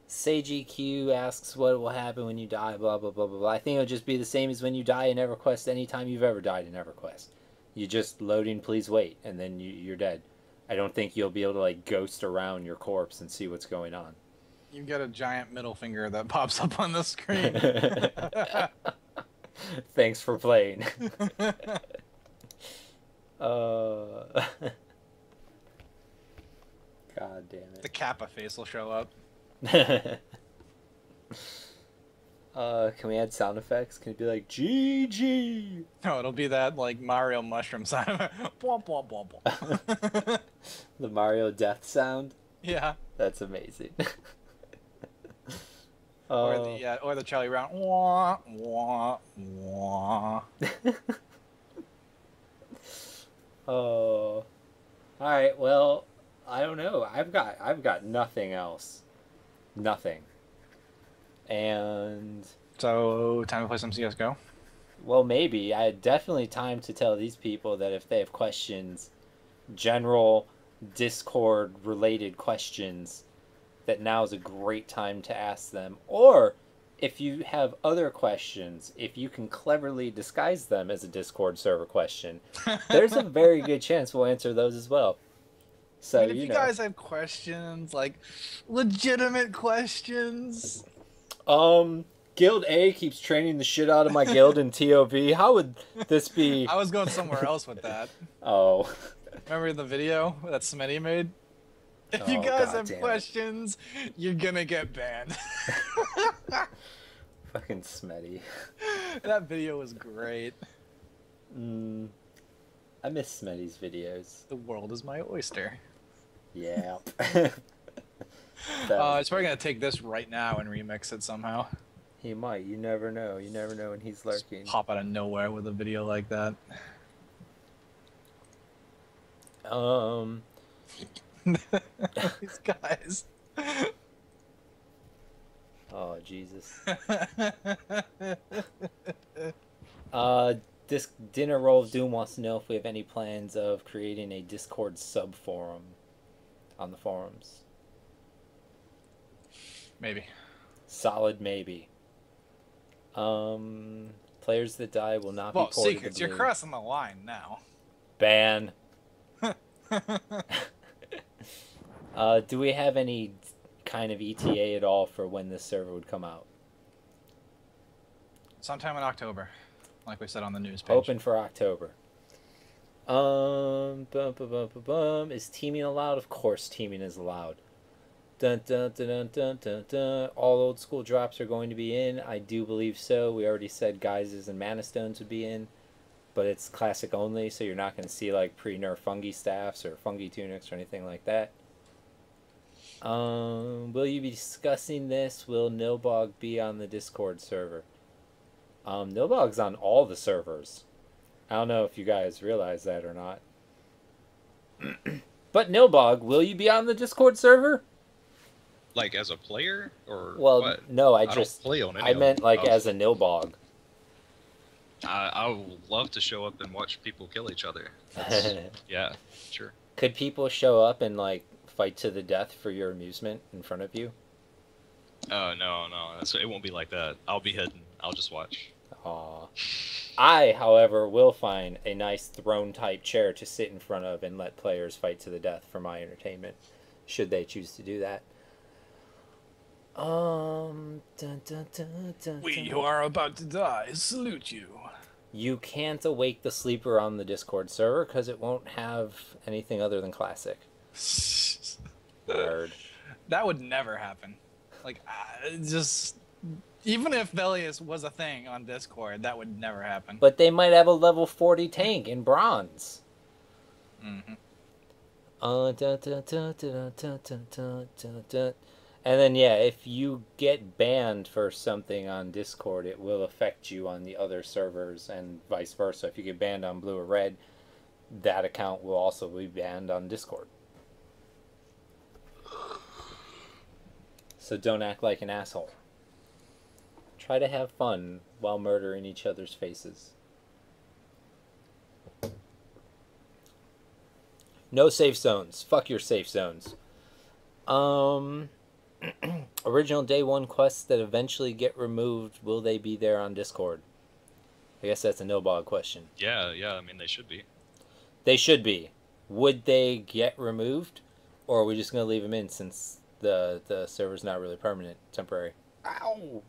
Seiji Q asks what will happen when you die, blah, blah, blah, blah, blah. I think it'll just be the same as when you die in EverQuest anytime you've ever died in EverQuest. You just loading, please wait, and then you're dead. I don't think you'll be able to, like, ghost around your corpse and see what's going on. You get a giant middle finger that pops up on the screen. Thanks for playing. God damn it. The Kappa face will show up. Can we add sound effects? Can it be like GG? No, it'll be that like Mario mushroom sound. Bwomp, bwomp, bwomp, bwomp. The Mario death sound? Yeah. That's amazing. Or the Charlie Brown. Wah, wah, wah. Oh. Alright, well, I don't know. I've got nothing else. Nothing. And So, time to play some CSGO? well, maybe. I had definitely time to tell these people that if they have questions, general Discord-related questions, that now is a great time to ask them. Or, if you have other questions, if you can cleverly disguise them as a Discord server question, there's a very good chance we'll answer those as well. So, I mean, if you guys have questions, like legitimate questions. Guild A keeps training the shit out of my guild in TOB. How would this be? I was going somewhere else with that. Oh. Remember the video that Smitty made? If you guys have questions, you're gonna get banned. Fucking Smetty. That video was great. I miss Smetty's videos. The world is my oyster. Yeah. It's probably gonna take this right now and remix it somehow. He might. You never know. You never know when he's lurking. Just pop out of nowhere with a video like that. These guys. Oh, Jesus. This Dinner Roll of Doom wants to know if we have any plans of creating a Discord sub-forum on the forums. Maybe. Solid maybe. Players that die will not be ported Secrets, to you're Blue. crossing the line now. Ban. Do we have any kind of ETA at all for when this server would come out? Sometime in October, like we said on the news page. Hoping for October. Is teaming allowed? Of course teaming is allowed. Dun, dun, dun, dun, dun, dun, dun. All old school drops are going to be in. I do believe so. We already said Geizes and Mana Stones would be in. But it's classic only, so you're not going to see like pre-nerf fungi staffs or fungi tunics or anything like that. Will you be discussing this? Will Nilbog be on the Discord server? Nilbog's on all the servers. I don't know if you guys realize that or not. But Nilbog, will you be on the Discord server? Like as a player or well, what? No, I don't play on any I meant like as a Nilbog. I would love to show up and watch people kill each other. Yeah, sure. Could people show up and like fight to the death for your amusement in front of you? Oh no, it won't be like that. I'll be hidden. I'll just watch. Aw. I, however, will find a nice throne-type chair to sit in front of and let players fight to the death for my entertainment, should they choose to do that. Dun, dun, dun, dun, We dun. who are about to die salute you. You can't awake the sleeper on the Discord server because it won't have anything other than classic. Nerd. That would never happen. Like, just even if Velius was a thing on Discord, that would never happen. But they might have a level 40 tank in bronze. Mm-hmm. And then, yeah, if you get banned for something on Discord, it will affect you on the other servers and vice versa. If you get banned on blue or red, that account will also be banned on Discord. So don't act like an asshole. Try to have fun while murdering each other's faces. No safe zones. Fuck your safe zones. Original day one quests that eventually get removed, will they be there on Discord? I guess that's a Nilbog question. Yeah, I mean, they should be. They should be. Would they get removed? Or are we just going to leave them in since the server's not really permanent, temporary? Ow!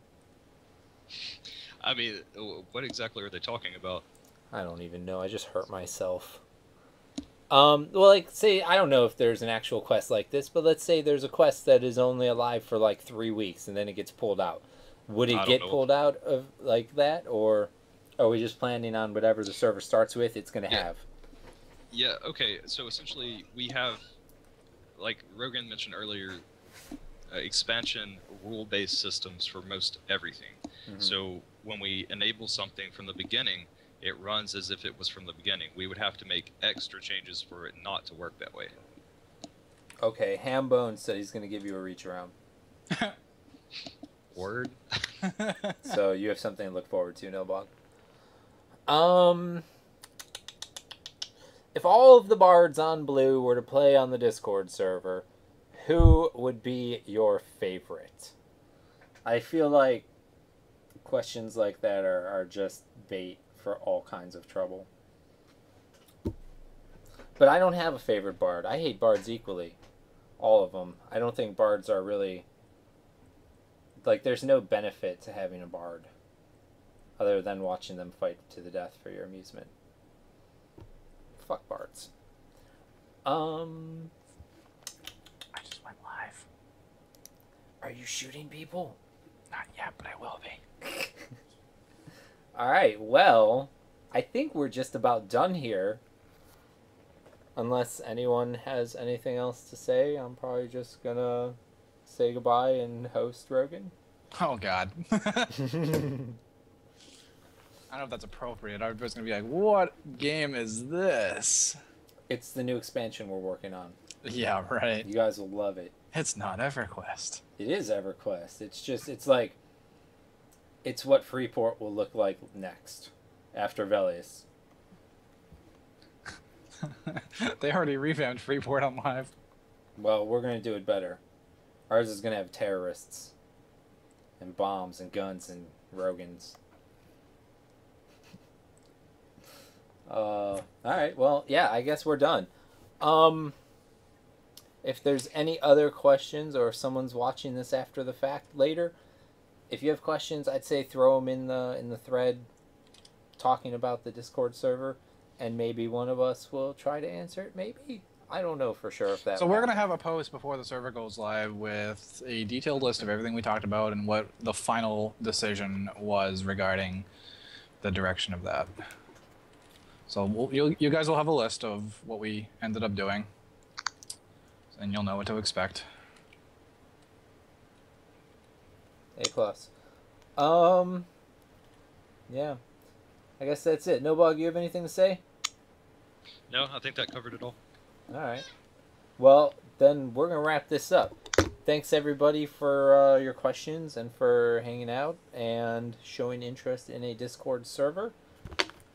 I mean, what exactly are they talking about? I don't even know. I just hurt myself. Well, like, say, I don't know if there's an actual quest like this, but let's say there's a quest that is only alive for like 3 weeks and then it gets pulled out. Would it get pulled out of like that, or are we just planning on whatever the server starts with, it's going to have? Yeah, okay, so essentially we have, like Rogean mentioned earlier, expansion rule-based systems for most everything. Mm-hmm. So when we enable something from the beginning, it runs as if it was from the beginning. We would have to make extra changes for it not to work that way. Okay, Hambone said he's going to give you a reach around. Word. So you have something to look forward to, Nilbog. If all of the bards on blue were to play on the Discord server, who would be your favorite? I feel like questions like that are just bait for all kinds of trouble. But I don't have a favorite bard. I hate bards equally. All of them. I don't think bards are really... Like, there's no benefit to having a bard. Other than watching them fight to the death for your amusement. Fuck bards. I just went live. Are you shooting people? Not yet, but I will be. Alright, well, I think we're just about done here. Unless anyone has anything else to say, I'm probably just gonna say goodbye and host Rogan. Oh, God. I don't know if that's appropriate. I'm just gonna be like, what game is this? It's the new expansion we're working on. Yeah, right. You guys will love it. It's not EverQuest. It is EverQuest. It's like... It's what Freeport will look like next, after Velius. They already revamped Freeport on live. Well, we're going to do it better. Ours is going to have terrorists. And bombs and guns and Rogans. Alright, well, yeah, I guess we're done. If there's any other questions, or if someone's watching this after the fact later... If you have questions, I'd say throw them in the thread talking about the Discord server, and maybe one of us will try to answer it, maybe? I don't know for sure if that... So we're going to have a post before the server goes live with a detailed list of everything we talked about and what the final decision was regarding the direction of that. So you guys will have a list of what we ended up doing, and you'll know what to expect. A+. Yeah. I guess that's it. Nilbog, you have anything to say? No, I think that covered it all. Alright. Well, then we're going to wrap this up. Thanks, everybody, for your questions and for hanging out and showing interest in a Discord server.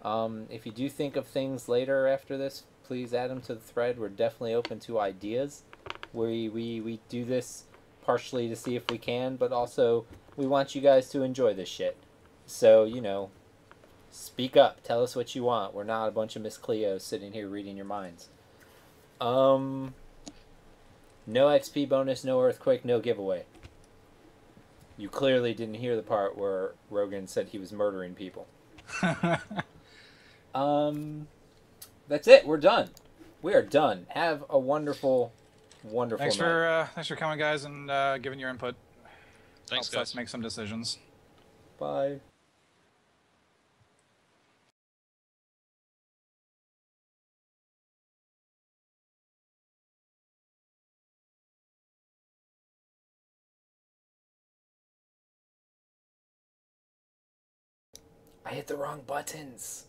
If you do think of things later after this, please add them to the thread. We're definitely open to ideas. We do this partially to see if we can, but also we want you guys to enjoy this shit. So, you know, speak up. Tell us what you want. We're not a bunch of Miss Cleos sitting here reading your minds. No XP bonus, no earthquake, no giveaway. You clearly didn't hear the part where Rogan said he was murdering people. That's it. We're done. We are done. Have a wonderful Wonderful Thanks for coming, guys, and giving your input. Thanks, Helps guys. us make some decisions. Bye. I hit the wrong buttons.